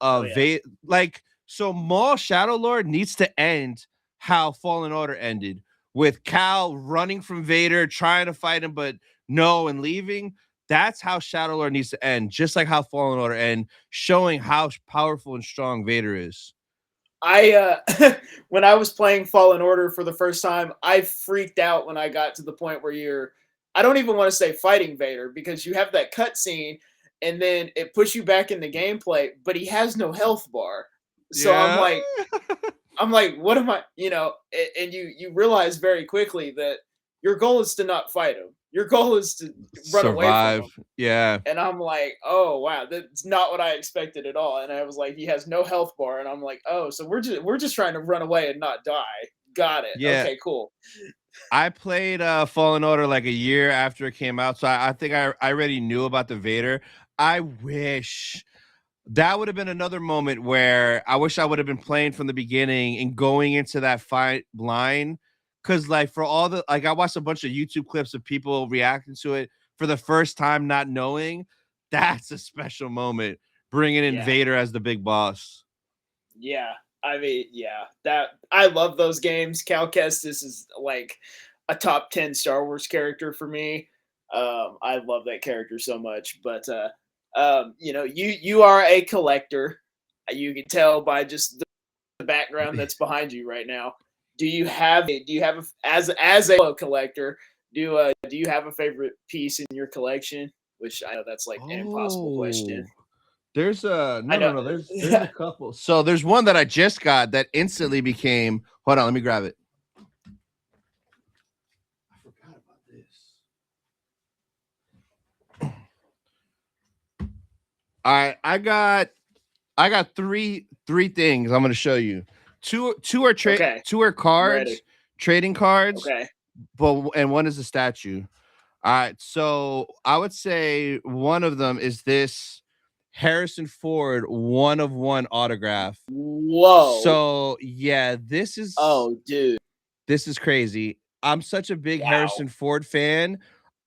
Oh yeah. like so Maul Shadow Lord needs to end how Fallen Order ended with Cal running from Vader, trying to fight him, but no, and leaving. That's how Shadow Lord needs to end, just like how Fallen Order end, showing how powerful and strong Vader is. When I was playing Fallen Order for the first time, I freaked out when I got to the point where I don't even want to say fighting Vader because you have that cutscene and then it puts you back in the gameplay, but he has no health bar. So Yeah. I'm like, what am I, and you realize very quickly that your goal is to not fight him. Your goal is to run away from him. Survive. Yeah. And I'm like, oh wow, that's not what I expected at all. And I was like, he has no health bar, and I'm like, oh, so we're just trying to run away and not die. Got it. Yeah. Okay, cool. I played Fallen Order like a year after it came out, so I think I already knew about the Vader. I wish that would have been another moment where I wish I would have been playing from the beginning and going into that fight blind. Cause like for all the like I watched a bunch of YouTube clips of people reacting to it for the first time, not knowing. That's a special moment. Bringing in Yeah, Vader as the big boss. yeah. I mean, yeah. That I love those games. Cal Kestis is like a top 10 Star Wars character for me. I love that character so much. But you are a collector. You can tell by just the background that's behind you right now. As a collector, do you have a favorite piece in your collection? Which I know that's like an impossible question. Oh, there's a I no, no, know. no. There's a couple. So there's one that I just got that instantly became. Hold on, let me grab it. I forgot about this. All right, I got three things I'm gonna show you. Two are Okay, two are I'm ready. cards, trading cards, Okay. but and one is a statue. All right, so I would say one of them is this Harrison Ford one of one autograph. Whoa. So yeah, Oh, dude. this is crazy. I'm such a big Wow. Harrison Ford fan.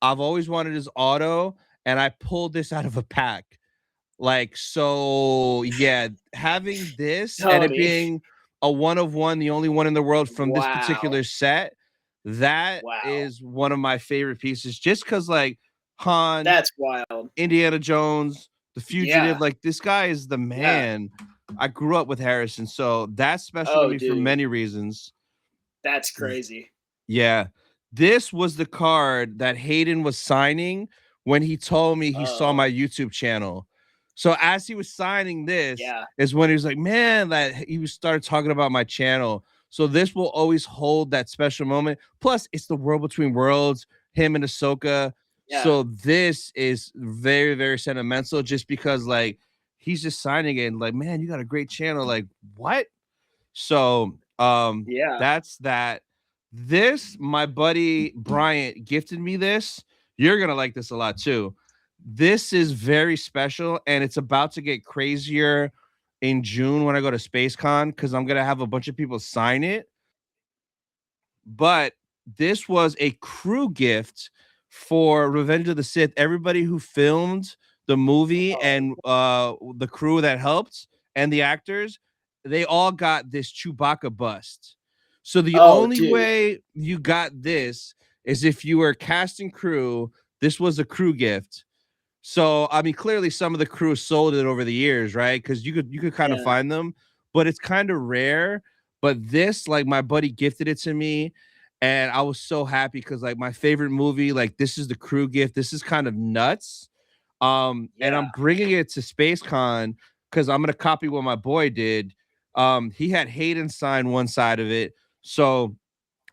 I've always wanted his auto, and I pulled this out of a pack. Like, so yeah, having this and it Tony. being a one of one, the only one in the world from this Wow. particular set, that Wow. is one of my favorite pieces. Just because, like Han, That's wild. Indiana Jones, The Yeah. Fugitive, like this guy is the Yeah. man. I grew up with Harrison, so that's special to Oh, me for dude. many reasons. That's crazy. Yeah. This was the card that Hayden was signing when he told me he saw Oh, my YouTube channel. So as he was signing this yeah. is when he was like, man, that he was started talking about my channel. So this will always hold that special moment. Plus, it's the world between worlds, him and Ahsoka. Yeah. So this is very, very sentimental just because like he's just signing it and like, man, you got a great channel. Like, what? So Yeah. that's that. This, my buddy Bryant gifted me this. You're gonna like this a lot too. This is very special, and it's about to get crazier in June when I go to SpaceCon because I'm gonna have a bunch of people sign it. But this was a crew gift for Revenge of the Sith. Everybody who filmed the movie Oh, and the crew that helped and the actors, they all got this Chewbacca bust. So the Oh, only dude. way you got this is if you were cast and crew. This was a crew gift. So I mean, clearly some of the crew sold it over the years, right? Because you could kind of Yeah. find them, but it's kind of rare. But this, like, my buddy gifted it to me, and I was so happy because like my favorite movie, like this is the crew gift. This is kind of nuts. And Yeah. I'm bringing it to SpaceCon because I'm gonna copy what my boy did. He had Hayden sign one side of it, so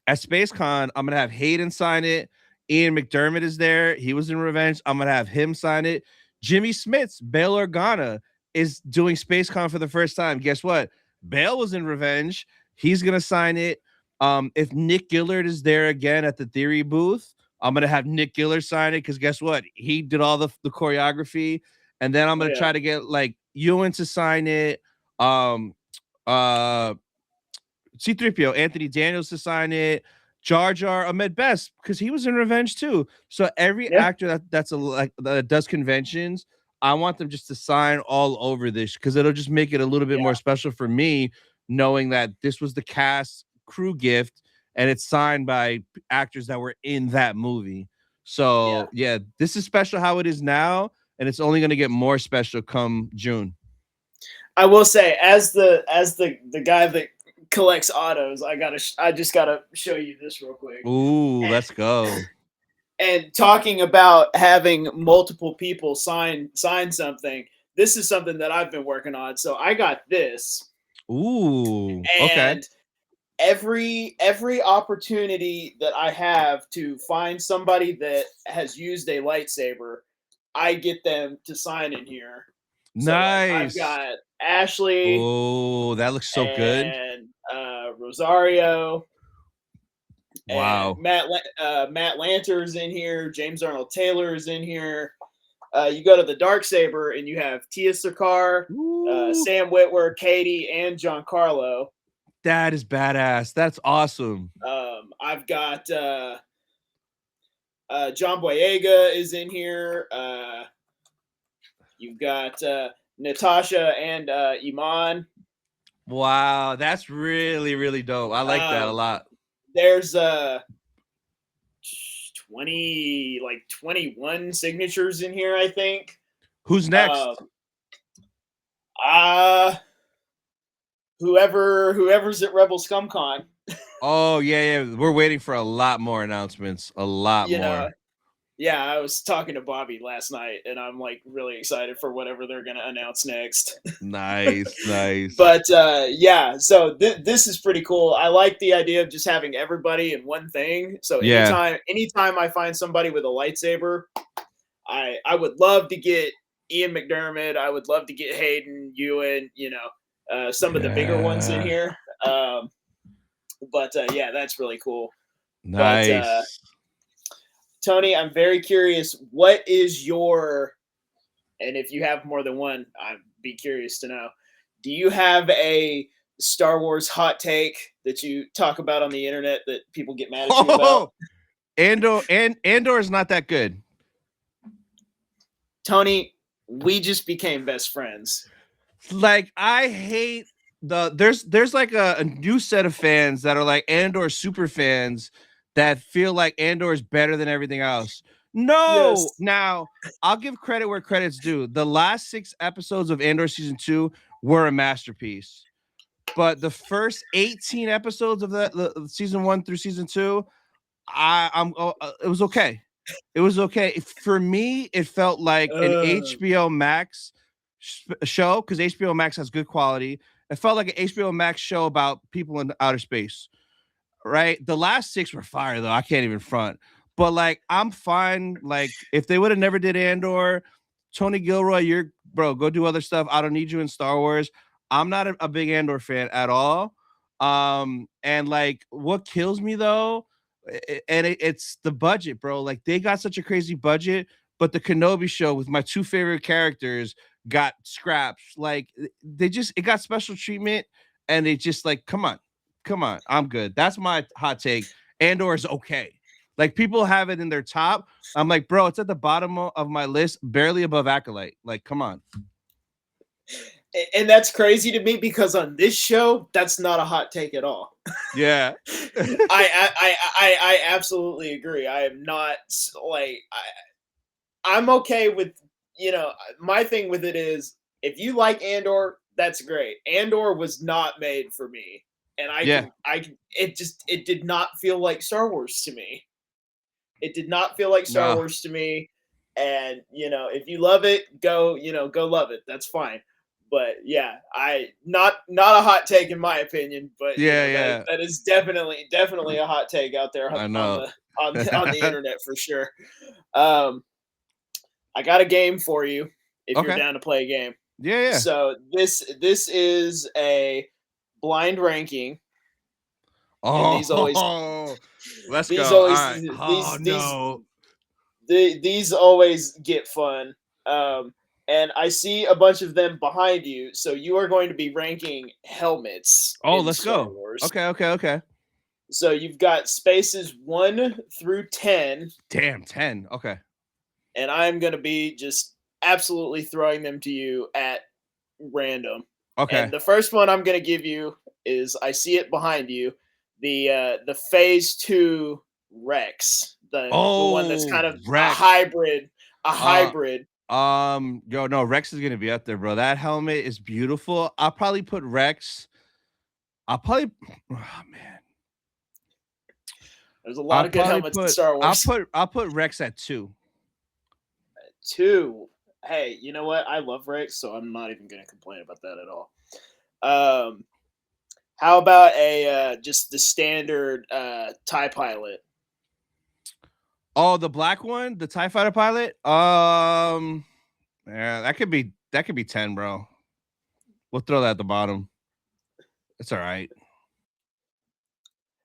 at SpaceCon, I'm gonna have Hayden sign it. Ian McDermott is there. He was in Revenge. I'm gonna have him sign it. Jimmy Smits, Bail Organa, is doing SpaceCon for the first time. Guess what? Bail was in Revenge. He's gonna sign it. If Nick Gillard is there again at the Theory booth, I'm gonna have Nick Gillard sign it because guess what? He did all the choreography, and then I'm Oh gonna yeah. try to get like Ewan to sign it. Um, uh, C-3PO, Anthony Daniels to sign it, Jar Jar, Ahmed Best, because he was in Revenge too. So every Yeah. actor that does conventions, I want them just to sign all over this because it'll just make it a little bit Yeah. more special for me, knowing that this was the cast crew gift and it's signed by actors that were in that movie. Yeah. So yeah, this is special how it is now, and it's only going to get more special come June. I will say, as the guy that collects autos, I just gotta show you this real quick. Ooh, let's go. And talking about having multiple people sign something, this is something that I've been working on. So I got this, Ooh, okay. and every opportunity that I have to find somebody that has used a lightsaber, I get them to sign in here. So like I've Nice. got Ashley Oh, that looks so good. and Rosario and Wow. Matt Lanter's in here. James Arnold Taylor is in here. You go to the Dark Saber and you have Tia Sakar, Ooh, Sam Witwer, Katie, and Giancarlo. that is badass. That's awesome. I've got John Boyega is in here. You've got Natasha and Iman. Wow, that's really, really dope. I like that a Um, lot. there's 21 signatures in here, I think. Who's Um, next? uh whoever's at Rebel ScumCon, Oh, yeah, yeah. We're waiting for a lot more announcements. A lot you know. more. Yeah, I was talking to Bobby last night and I'm like really excited for whatever they're going to announce next. Nice, nice. But yeah, so this is pretty cool. I like the idea of just having everybody in one thing. So Yeah. anytime I find somebody with a lightsaber, I would love to get Ian McDermott. I would love to get Hayden, Ewan, some of the bigger ones in Yeah. here. But yeah, that's really cool. But Nice. Tony, I'm very curious. What is your, and if you have more than one, I'd be curious to know. Do you have a Star Wars hot take that you talk about on the internet that people get mad at you about? Oh, Andor is not that good. Tony, we just became best friends. Like I hate there's like a new set of fans that are like Andor super fans that feel like Andor is better than everything else. No, Yes. now I'll give credit where credit's due. The last 6 episodes of Andor season 2 were a masterpiece, but the first 18 episodes of the season 1 through season 2, it was okay. It was okay for me. It felt like an Uh, HBO Max show because HBO Max has good quality. It felt like an HBO Max show about people in outer space. Right, the last 6 were fire though. I can't even front, but like I'm fine. Like if they would have never did Andor, Tony Gilroy, you're bro. Go do other stuff. I don't need you in Star Wars. I'm not a big Andor fan at all. And like what kills me though, it's the budget, bro. Like they got such a crazy budget, but the Kenobi show with my 2 favorite characters got scrapped. Like it got special treatment, and it just like come on, I'm good. That's my hot take. Andor is okay. Like people have it in their top. I'm like, bro, it's at the bottom of my list, barely above Acolyte. Like, come on. And that's crazy to me because on this show, that's not a hot take at all. Yeah. I absolutely agree. I am not like I'm okay with, my thing with it is if you like Andor, that's great. Andor was not made for me. And Yeah. it did not feel like Star Wars to me. It did not feel like Star No. Wars to me. And, if you love it, go love it. That's fine. But yeah, not a hot take in my opinion, but Yeah, that yeah. that is definitely a hot take out there I on know. the internet for sure. Um, I got a game for you if you're Okay. down to play a game. Yeah, yeah. So this is a blind ranking, and Oh, let's go. these All always right. Oh no. these always get fun. Um, and I see a bunch of them behind you, so you are going to be ranking helmets Oh, in let's Star go. Wars. Okay, okay, okay. So you've got spaces 1 through 10, Damn, 10. Okay. and I'm going to be just absolutely throwing them to you at random. Okay. And the first one I'm going to give you is I see it behind you, the Phase 2 Rex, the one that's Oh, kind of Rex. a Uh hybrid. yo, no, Rex is gonna be up there, bro. That helmet is beautiful. I'll probably put Rex. I'll probably oh man. There's a lot of good helmets in Star Wars. I'll put Rex at 2. 2. Hey, you know what? I love Rex, so I'm not even going to complain about that at all. Um, how about a just the standard TIE pilot? Oh, the black one, the TIE fighter pilot. Yeah, that could be 10, bro. We'll throw that at the bottom. It's all right.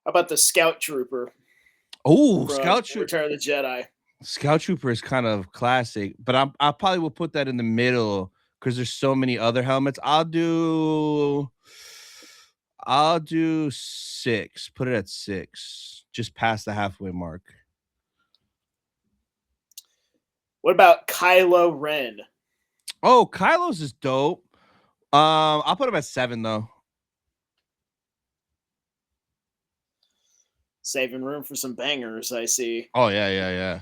How about the Scout Trooper Oh, from Return of the Jedi? Scout Trooper is kind of classic, but I probably will put that in the middle because there's so many other helmets. I'll do 6. Put it at 6, just past the halfway mark. What about Kylo Ren? Oh, Kylo's is dope. I'll put him at 7 though. Saving room for some bangers, I see. Oh yeah, yeah, yeah.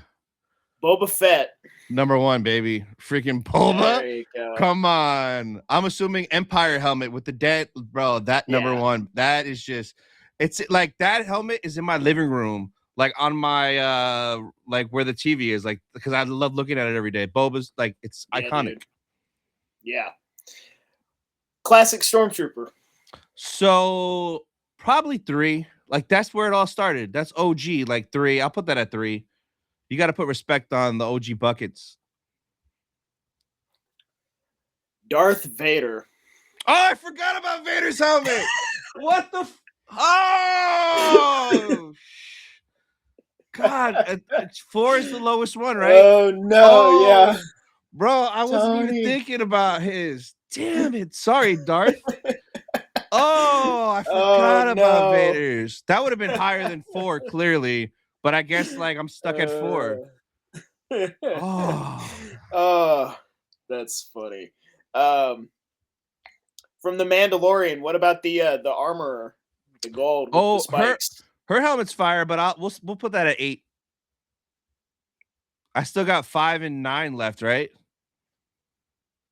Boba Fett. Number 1, baby. Freaking Boba. There you go. Come on. I'm assuming Empire helmet with the dent, bro. That number 1. That is just it's like that helmet is in my living room, like on my like where the TV is, like because I love looking at it every day. Boba's like it's iconic. Dude. Yeah. Classic Stormtrooper. So probably 3. Like that's where it all started. That's OG, like 3. I'll put that at 3. You got to put respect on the OG buckets. Darth Vader. Oh, I forgot about Vader's helmet. What the? Oh, God. 4 is the lowest one, right? Oh, no. Yeah. Bro, I wasn't even thinking about his. Damn it. Sorry, Darth. Oh, I forgot about Vader's. That would have been higher than 4, clearly. But I guess, like, I'm stuck at 4. Oh, that's funny. From the Mandalorian, what about the armor, the gold with the spikes? Her helmet's fire, but we'll put that at 8. I still got 5 and 9 left, right?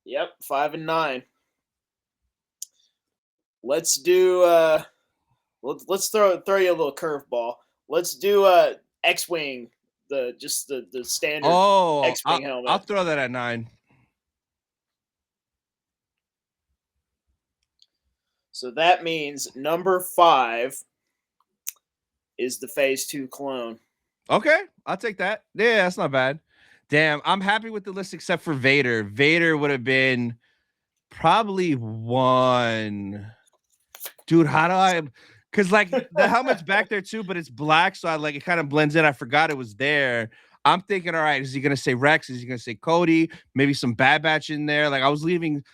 Yep, 5 and 9. Let's do let's throw you a little curveball. Let's do X-wing, the standard X-wing helmet. I'll throw that at 9. So that means number 5 is the Phase 2 clone. Okay, I'll take that. Yeah, that's not bad. Damn, I'm happy with the list except for Vader. Vader would have been probably 1. Dude, how do I? Because like the helmet's back there too, but it's black, so it kind of blends in. I forgot it was there. I'm thinking, all right, is he gonna say Rex? Is he gonna say Cody? Maybe some Bad Batch in there. Like I was leaving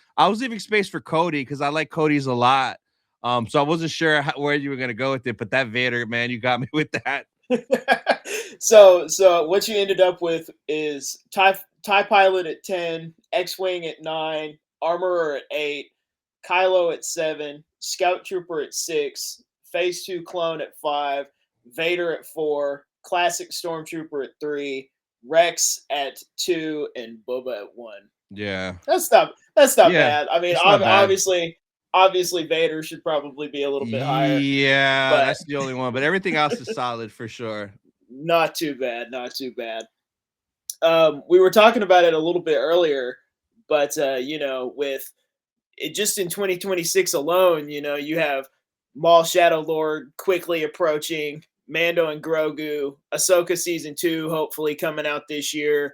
space for Cody because I like Cody's a lot. So I wasn't sure where you were gonna go with it, but that Vader, man, you got me with that. So what you ended up with is TIE pilot at 10, X-wing at 9, armorer at 8, Kylo at 7, Scout Trooper at 6, Phase 2 Clone at 5, Vader at 4, Classic Stormtrooper at 3, Rex at 2, and Boba at 1. Yeah. That's not Yeah. bad. I mean, It's not bad. obviously Vader should probably be a little bit higher, Yeah, but that's the only one. But everything else is solid for sure. not too bad, not too bad. We were talking about it a little bit earlier, but with it just in 2026 alone, you have Maul Shadow Lord quickly approaching, Mando and Grogu, Ahsoka season 2 hopefully coming out this year.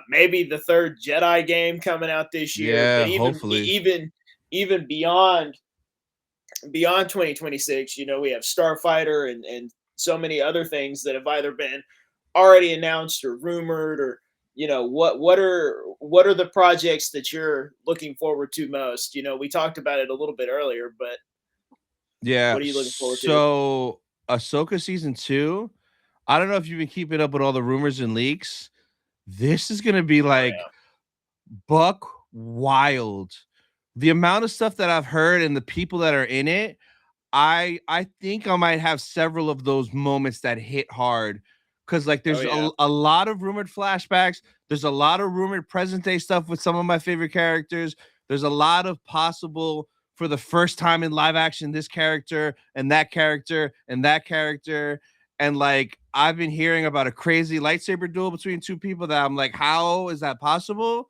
Maybe the third Jedi game coming out this year, but Yeah, even hopefully. even beyond 2026, we have Starfighter and so many other things that have either been already announced or rumored, or what are the projects that you're looking forward to most? We talked about it a little bit earlier, but Yeah. what are you looking forward to? So Ahsoka season 2, I don't know if you've been keeping up with all the rumors and leaks. This is gonna be Oh like buck wild. The amount of stuff that I've heard and the people that are in it, I think I might have several of those moments that hit hard, because like yeah, oh there's yeah, a lot of rumored flashbacks. There's a lot of rumored present day stuff with some of my favorite characters. There's a lot of possible for the first time in live action this character and that character and that character. And like I've been hearing about a crazy lightsaber duel between two people that I'm like, how is that possible?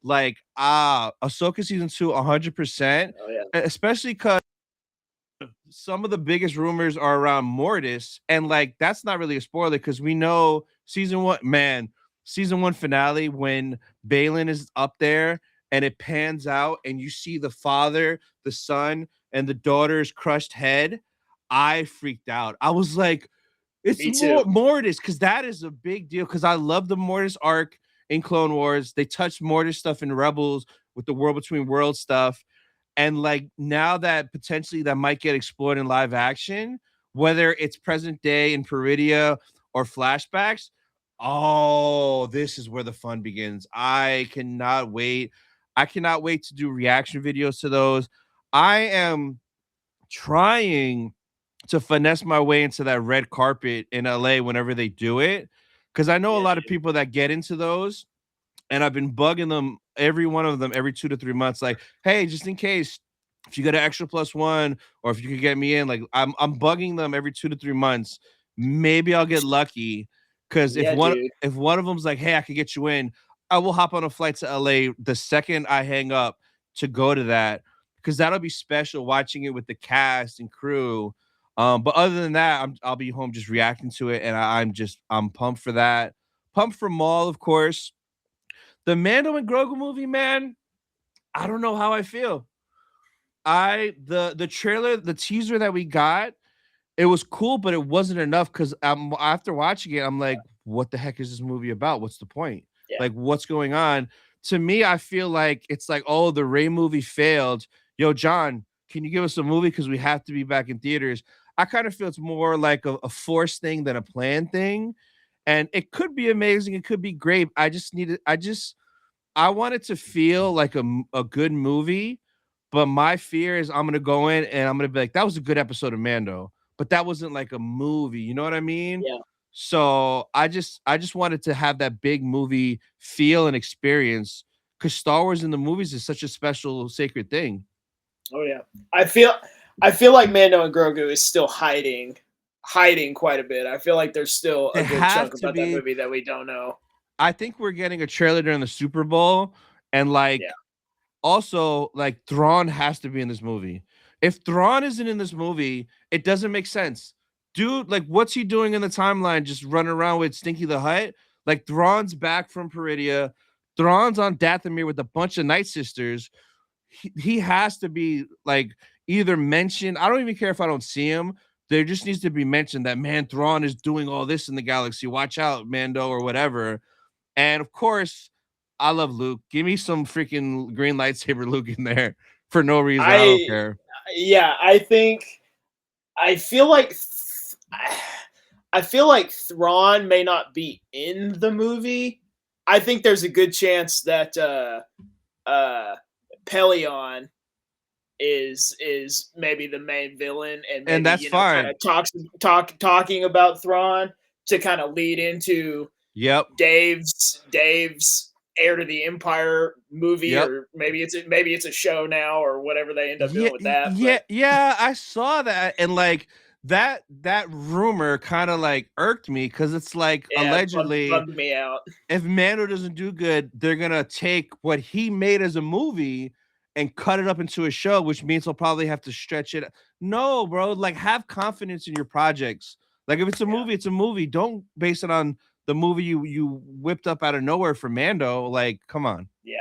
Like Ahsoka season 2, 100%, oh yeah, especially because some of the biggest rumors are around Mortis, and like that's not really a spoiler because we know season one finale when Balin is up there and it pans out and you see the father, the son, and the daughter's crushed head. I freaked out. I was like, it's me too. Mortis, because that is a big deal. Because I love the Mortis arc in Clone Wars. They touched Mortis stuff in Rebels with the World Between Worlds stuff, and like now that potentially that might get explored in live action, whether it's present day in Peridia or flashbacks. Oh, this is where the fun begins. I cannot wait. I cannot wait to do reaction videos to those. I am trying to finesse my way into that red carpet in LA whenever they do it, because I know a Yeah, lot of dude. people that get into those, and I've been bugging them, every one of them, every 2 to 3 months. Like, hey, just in case, if you got an extra +1, or if you could get me in, like I'm bugging them every 2 to 3 months. Maybe I'll get lucky, because Yeah, dude. if one of them's like, hey, I could get you in, I will hop on a flight to LA the second I hang up to go to that, because that'll be special watching it with the cast and crew. But other than that, I'll be home just reacting to it, and I'm pumped for that. Pumped for Maul, of course. The Mando and Grogu movie, man, I don't know how I feel. The trailer, the teaser that we got, it was cool, but it wasn't enough, because after watching it, I'm like, what the heck is this movie about? What's the point? Yeah. Like, what's going on? To me, I feel like it's like, oh, the Ray movie failed. Yo, John, can you give us a movie? Because we have to be back in theaters. I kind of feel it's more like a forced thing than a planned thing. And it could be amazing. It could be great. I want it to feel like a good movie, but my fear is I'm gonna go in and I'm gonna be like, that was a good episode of Mando, but that wasn't like a movie. You know what I mean? Yeah. So I just wanted to have that big movie feel and experience, because Star Wars in the movies is such a special, sacred thing. Oh yeah. I feel like Mando and Grogu is still hiding quite a bit. I feel like there's still They a good have chunk to about that be. movie that we don't know. I think we're getting a trailer during the Super Bowl, and Yeah. like also, like, Thrawn has to be in this movie. If Thrawn isn't in this movie, it doesn't make sense. Dude, like, what's he doing in the timeline? Just running around with Stinky the Hut? Like, Thrawn's back from Peridia. Thrawn's on Dathomir with a bunch of Night Sisters. He has to be, like, either mentioned. I don't even care if I don't see him. There just needs to be mentioned that, man, Thrawn is doing all this in the galaxy. Watch out, Mando, or whatever. And of course, I love Luke. Give me some freaking green lightsaber Luke in there for no reason. I don't I care. yeah, I feel like I feel like Thrawn may not be in the movie. I think there's a good chance that uh Pelion is maybe the main villain, and And maybe that's kind fine. of talking about Thrawn to kind of lead into Yep. Dave's Heir to the Empire movie, Yep. or maybe it's a show now, or whatever they end up doing with that. But Yeah, I saw that, and like that rumor kind of like irked me because it's like yeah, it allegedly bummed me out. if Mando doesn't do good, they're gonna take what he made as a movie and cut it up into a show, which means he'll probably have to stretch it. No, bro, like have confidence in your projects. Like if it's a movie, it's a movie. Don't base it on the movie you whipped up out of nowhere for Mando. Like, come on. Yeah,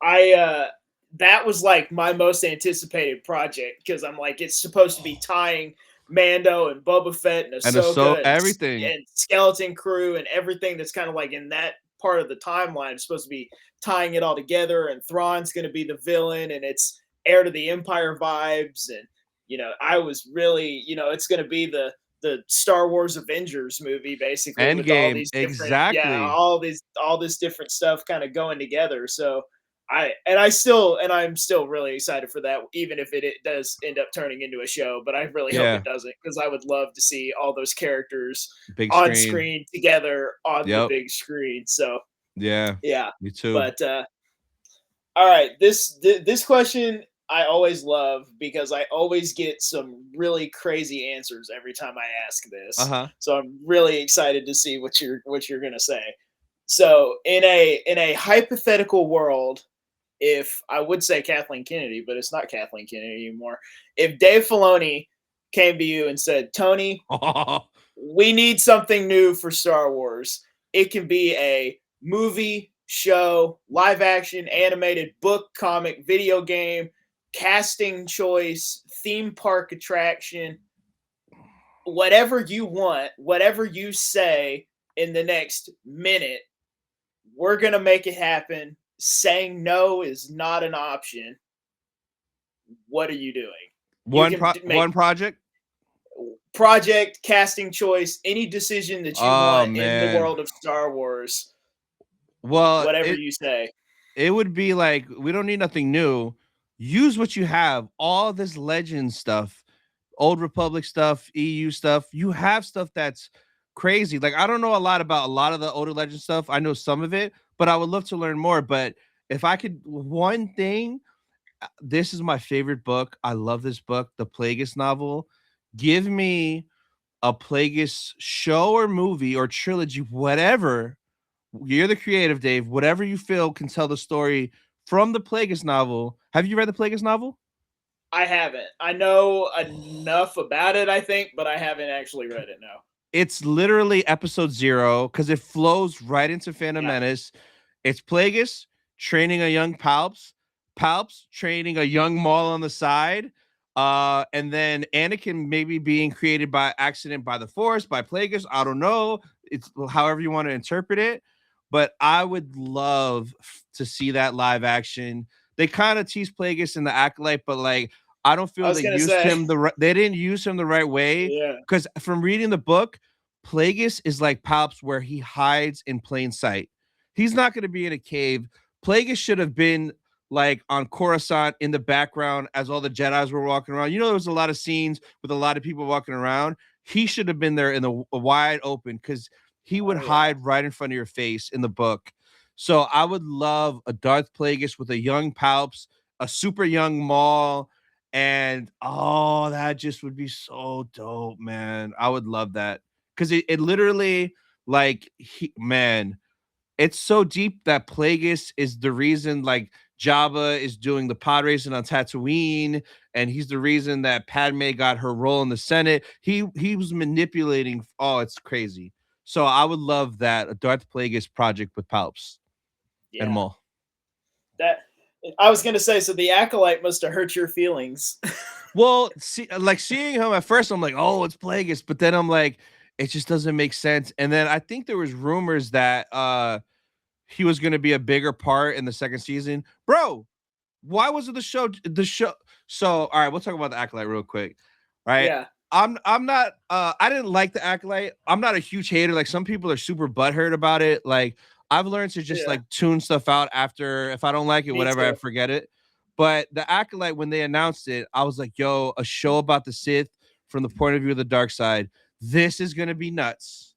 I that was like my most anticipated project, because I'm like, it's supposed to be tying Mando and Boba Fett and And so Ahsoka everything. and Skeleton Crew and everything that's kind of like in that part of the timeline. It's supposed to be tying it all together, and Thrawn's going to be the villain, and it's Heir to the Empire vibes. And I was really, it's going to be the Star Wars Avengers movie, basically, with all Endgame. these different, Exactly. all this different stuff kind of going together. So I'm still really excited for that, even if it does end up turning into a show. But I really hope Yeah. it doesn't, because I would love to see all those characters Big on screen. screen together on the Yep. big screen. So Yeah. yeah, Me too. but all right, this question I always love, because I always get some really crazy answers every time I ask this. Uh-huh. So I'm really excited to see what you're gonna say. So in a hypothetical world, if I would say Kathleen Kennedy, but it's not Kathleen Kennedy anymore. If Dave Filoni came to you and said, Tony, we need something new for Star Wars. It can be a movie, show, live action, animated, book, comic, video game, casting choice, theme park attraction, whatever you want, whatever you say in the next minute, we're going to make it happen. Saying no is not an option. What are you doing? One project? Project, casting choice, any decision that you want in the world of Star Wars. Well, whatever you say. It would be like, we don't need nothing new. Use what you have. All this legend stuff, Old Republic stuff, EU stuff. You have stuff that's crazy. Like, I don't know a lot about a lot of the older legend stuff. I know some of it, but I would love to learn more. But if I could, one thing, this is my favorite book. I love this book, the Plagueis novel. Give me a Plagueis show or movie or trilogy, whatever. You're the creative, Dave. Whatever you feel can tell the story from the Plagueis novel. Have you read the Plagueis novel? I haven't. I know enough about it, I think, but I haven't actually read it, no. It's literally episode 0, because it flows right into Phantom Menace. It's Plagueis training a young Palps, Palps training a young Maul on the side, and then Anakin maybe being created by accident by the Force, by Plagueis. I don't know. It's however you want to interpret it. But I would love to see that live action. They kind of tease Plagueis in the Acolyte, but like, I don't feel they used him they didn't use him the right way. Because from reading the book, Plagueis is like Palps, where he hides in plain sight. He's not going to be in a cave. Plagueis should have been like on Coruscant in the background as all the Jedis were walking around. You know, there was a lot of scenes with a lot of people walking around. He should have been there in the wide open, because he would hide right in front of your face in the book. So I would love a Darth Plagueis with a young Palps, a super young Maul, and that just would be so dope, man. I would love that, because it literally, like, it's so deep that Plagueis is the reason, like, Jabba is doing the pod racing on Tatooine, and he's the reason that Padme got her role in the Senate. He was manipulating. Oh, it's crazy. So I would love that, a Darth Plagueis project with Palps and Maul. That I was gonna say, so the Acolyte must have hurt your feelings. Well, seeing him at first, I'm like, oh, it's Plagueis, but then I'm like, it just doesn't make sense. And then I think there was rumors that he was going to be a bigger part in the second season. Bro, why wasn't the show? So, all right, we'll talk about the Acolyte real quick. Right? Yeah. I'm not I didn't like the Acolyte. I'm not a huge hater. Like, some people are super butthurt about it. Like, I've learned to just like tune stuff out after. If I don't like it, whatever, I forget it. But the Acolyte, when they announced it, I was like, yo, a show about the Sith from the point of view of the dark side. This is gonna be nuts.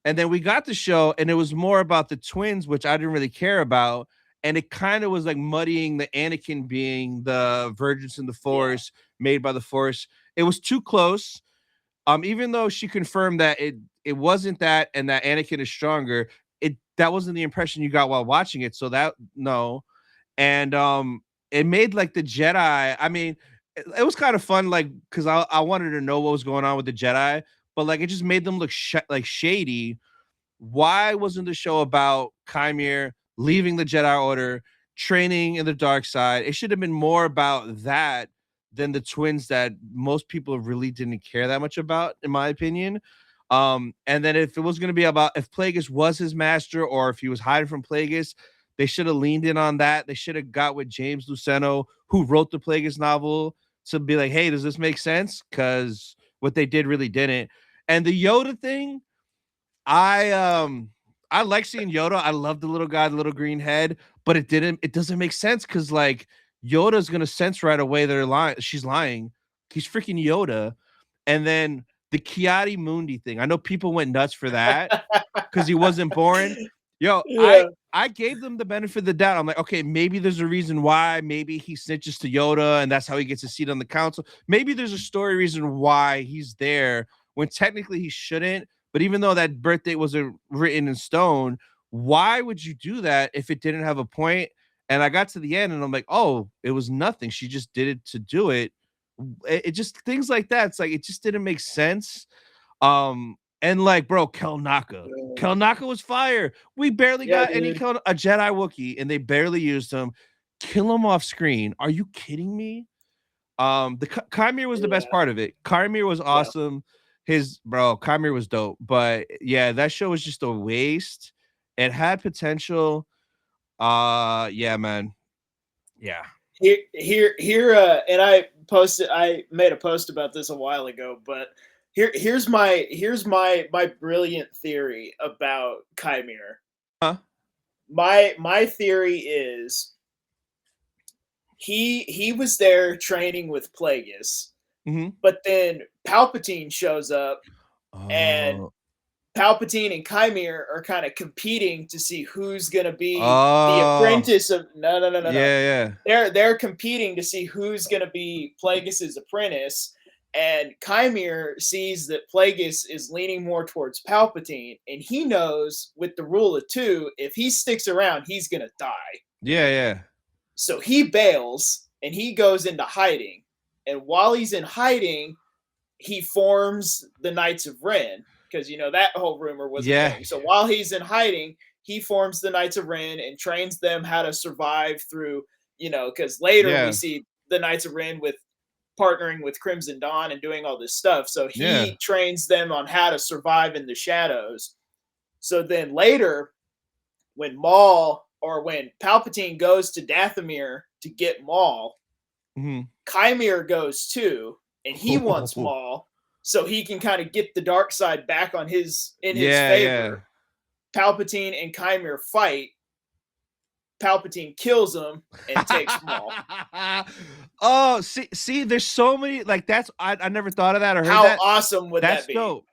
And then we got the show, and it was more about the twins, which I didn't really care about. And it kind of was like muddying the Anakin being the virgins in the Yeah. Force, made by the Force. It was too close. Even though she confirmed that it wasn't that, and that Anakin is stronger, that wasn't the impression you got while watching it. So that no, and it made like the Jedi. I mean, it was kind of fun, like because I wanted to know what was going on with the Jedi, but like it just made them look like shady. Why wasn't the show about Chimere leaving the Jedi Order, training in the dark side? It should have been more about that than the twins that most people really didn't care that much about, in my opinion. And then if it was going to be about if Plagueis was his master or if he was hiding from Plagueis, they should have leaned in on that. They should have got with James Luceno, who wrote the Plagueis novel, to be like, hey, does this make sense? Because what they did really didn't. And the Yoda thing, I like seeing Yoda. I love the little guy, the little green head, but it doesn't make sense because like Yoda's gonna sense right away they're lying. She's lying. He's freaking Yoda. And then the Kiadi Mundi thing. I know people went nuts for that because he wasn't born. Yo, Yeah. I gave them the benefit of the doubt. I'm like, okay, maybe there's a reason why. Maybe he snitches to Yoda and that's how he gets a seat on the council. Maybe there's a story reason why he's there when technically he shouldn't. But even though that birth date wasn't written in stone, why would you do that if it didn't have a point? And I got to the end and I'm like, oh, it was nothing. She just did it to do it. It just things like that. It's like it just didn't make sense. And like, bro, Kel Naka was fire. We barely Yeah, got any dude. a Jedi Wookiee, and they barely used him. Kill him off screen. Are you kidding me? The Chimere was the best Yeah. part of it. Chimere was Yeah. awesome. Chimere was dope. But yeah, that show was just a waste. It had potential. Yeah, man. Yeah. Here, and I made a post about this a while ago, but here's my brilliant theory about Chimere. Huh? My theory is he was there training with Plagueis, Mm-hmm. but then Palpatine shows up, and Oh. Palpatine and Chimere are kind of competing to see who's gonna be the Oh. apprentice of no. Yeah, yeah. They're competing to see who's gonna be Plagueis's apprentice, and Chimere sees that Plagueis is leaning more towards Palpatine, and he knows with the rule of two, if he sticks around, he's gonna die. Yeah, yeah. So he bails and he goes into hiding. And while he's in hiding, he forms the Knights of Ren because that whole rumor was a Yeah. thing. So while he's in hiding, he forms the Knights of Ren and trains them how to survive through, because later we Yeah. see the Knights of Ren with partnering with Crimson Dawn and doing all this stuff. So Yeah. he trains them on how to survive in the shadows. So then later, when when Palpatine goes to Dathomir to get Maul, Mm-hmm. Chimere goes too, and he wants Maul, so he can kind of get the dark side back in his Yeah, favor. Palpatine and Chimere fight. Palpatine kills him and takes Maul. Oh, see, there's so many like that's I never thought of that or heard How that. awesome would That's that be? dope.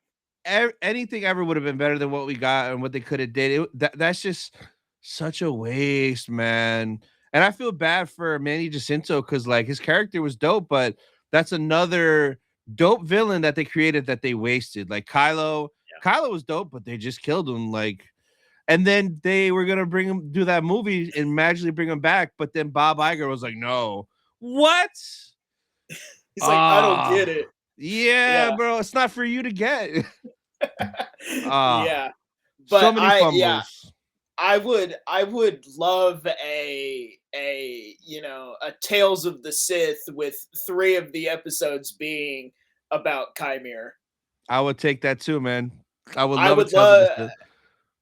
Anything ever would have been better than what we got and what they could have did. That's just such a waste, man. And I feel bad for Manny Jacinto because like his character was dope, but that's another dope villain that they created that they wasted. Like Kylo was dope, but they just killed him. Like, and then they were gonna bring him do that movie and magically bring him back, but then Bob Iger was like, "No, what?" He's like, I don't get it. Yeah, bro, it's not for you to get. Yeah, but so many fumbles. I would love a Tales of the Sith with 3 of the episodes being about Chimere. I would take that too, man. I would I love would a Tales of the Sith.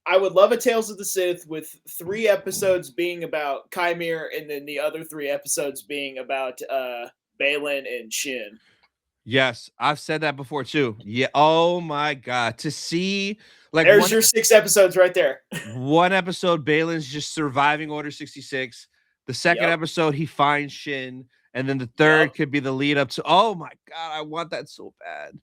I would love a Tales of the Sith with 3 episodes being about Chimere, and then the other 3 episodes being about Baylan and Shin. Yes, I've said that before too. Yeah. Oh my god, to see like your 6 episodes right there. one episode, Baylan's just surviving Order 66. The second Yep. episode, he finds Shin, and then the Yep. third could be the lead up to. Oh my god, I want that so bad.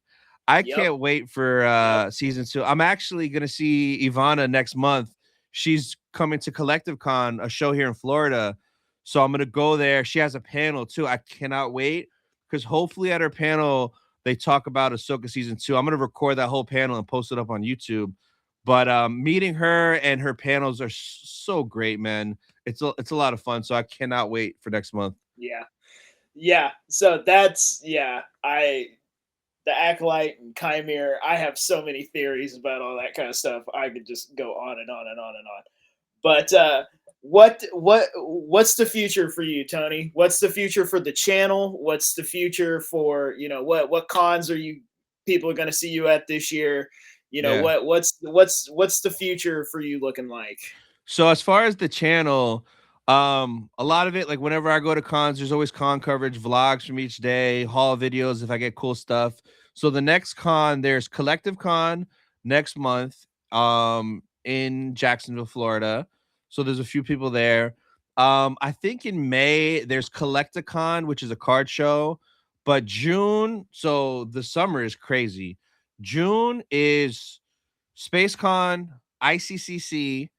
I Yep. can't wait for Yep. season 2. I'm actually gonna see Ivana next month. She's coming to Collective Con, a show here in Florida. So I'm gonna go there. She has a panel too. I cannot wait because hopefully at her panel they talk about Ahsoka season 2. I'm gonna record that whole panel and post it up on YouTube. But meeting her and her panels are so great, man. It's a lot of fun. So I cannot wait for next month. Yeah. Yeah. So that's I the acolyte and chimere. I have so many theories about all that kind of stuff. I could just go on and on and on and on. But what's the future for you, Tony? What's the future for the channel? What's the future for what cons are you people are going to see you at this year? Yeah. What's the future for you looking like? So as far as the channel, a lot of it, like whenever I go to cons, there's always con coverage, vlogs from each day, haul videos if I get cool stuff. So the next con, there's Collective Con next month, in Jacksonville, Florida. So there's a few people there. I think in May there's Collecticon, which is a card show, but June, so the summer is crazy. June is SpaceCon, ICCC,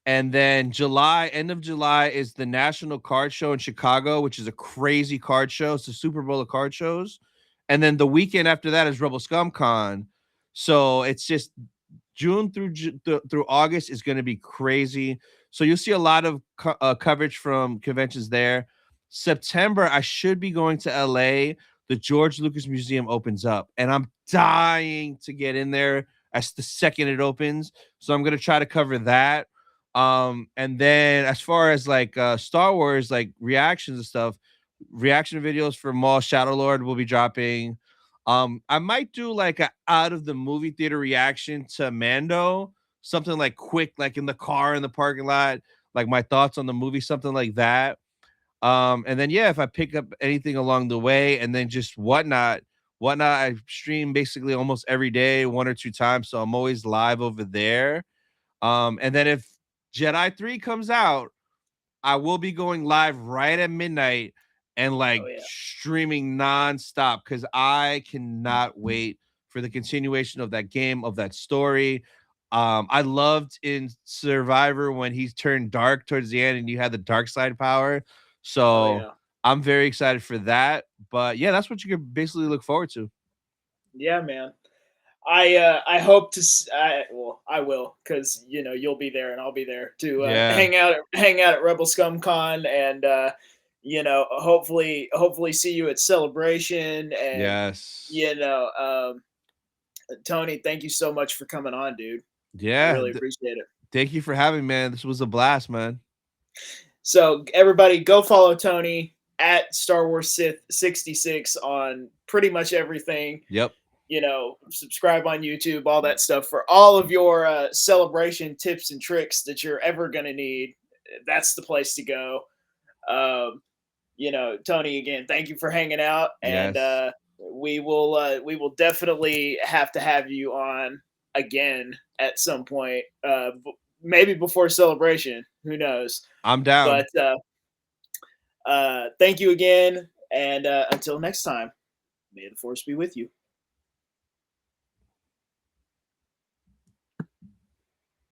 and then July, end of July, is the National Card Show in Chicago, which is a crazy card show. It's the Super Bowl of card shows. And then the weekend after that is Rebel Scum Con. So it's just June through August is going to be crazy. So you'll see a lot of coverage from conventions there. September, I should be going to LA. The George Lucas Museum opens up, and I'm dying to get in there as the second it opens. So I'm going to try to cover that. And then as far as like Star Wars, like reactions and stuff, reaction videos for Maul Shadow Lord will be dropping. I might do like a out of the movie theater reaction to Mando, something like quick, like in the car in the parking lot, like my thoughts on the movie, something like that. And then yeah, if I pick up anything along the way, and then just whatnot, I stream basically almost every day, 1 or 2 times, so I'm always live over there. And then if Jedi 3 comes out, I will be going live right at midnight and like Oh yeah. streaming nonstop because I cannot wait for the continuation of that game, of that story. I loved in Survivor when he turned dark towards the end and you had the dark side power. Oh So yeah. I'm very excited for that. But yeah, that's what you can basically look forward to. Yeah, man. I hope to well, I will, because you'll be there and I'll be there to Yeah. hang out at Rebel Scum Con, and hopefully see you at Celebration. And Yes. you know Tony, thank you so much for coming on, dude. I Yeah. really appreciate it. Thank you for having me, man. This was a blast, man. So everybody, go follow Tony at Star Wars Sith 66 on pretty much everything. Yep. Subscribe on YouTube, all that stuff for all of your celebration tips and tricks that you're ever going to need. That's the place to go. Tony, again, thank you for hanging out, and Yes. we will definitely have to have you on again at some point. Maybe before Celebration, who knows? I'm down. But thank you again, and until next time, may the force be with you.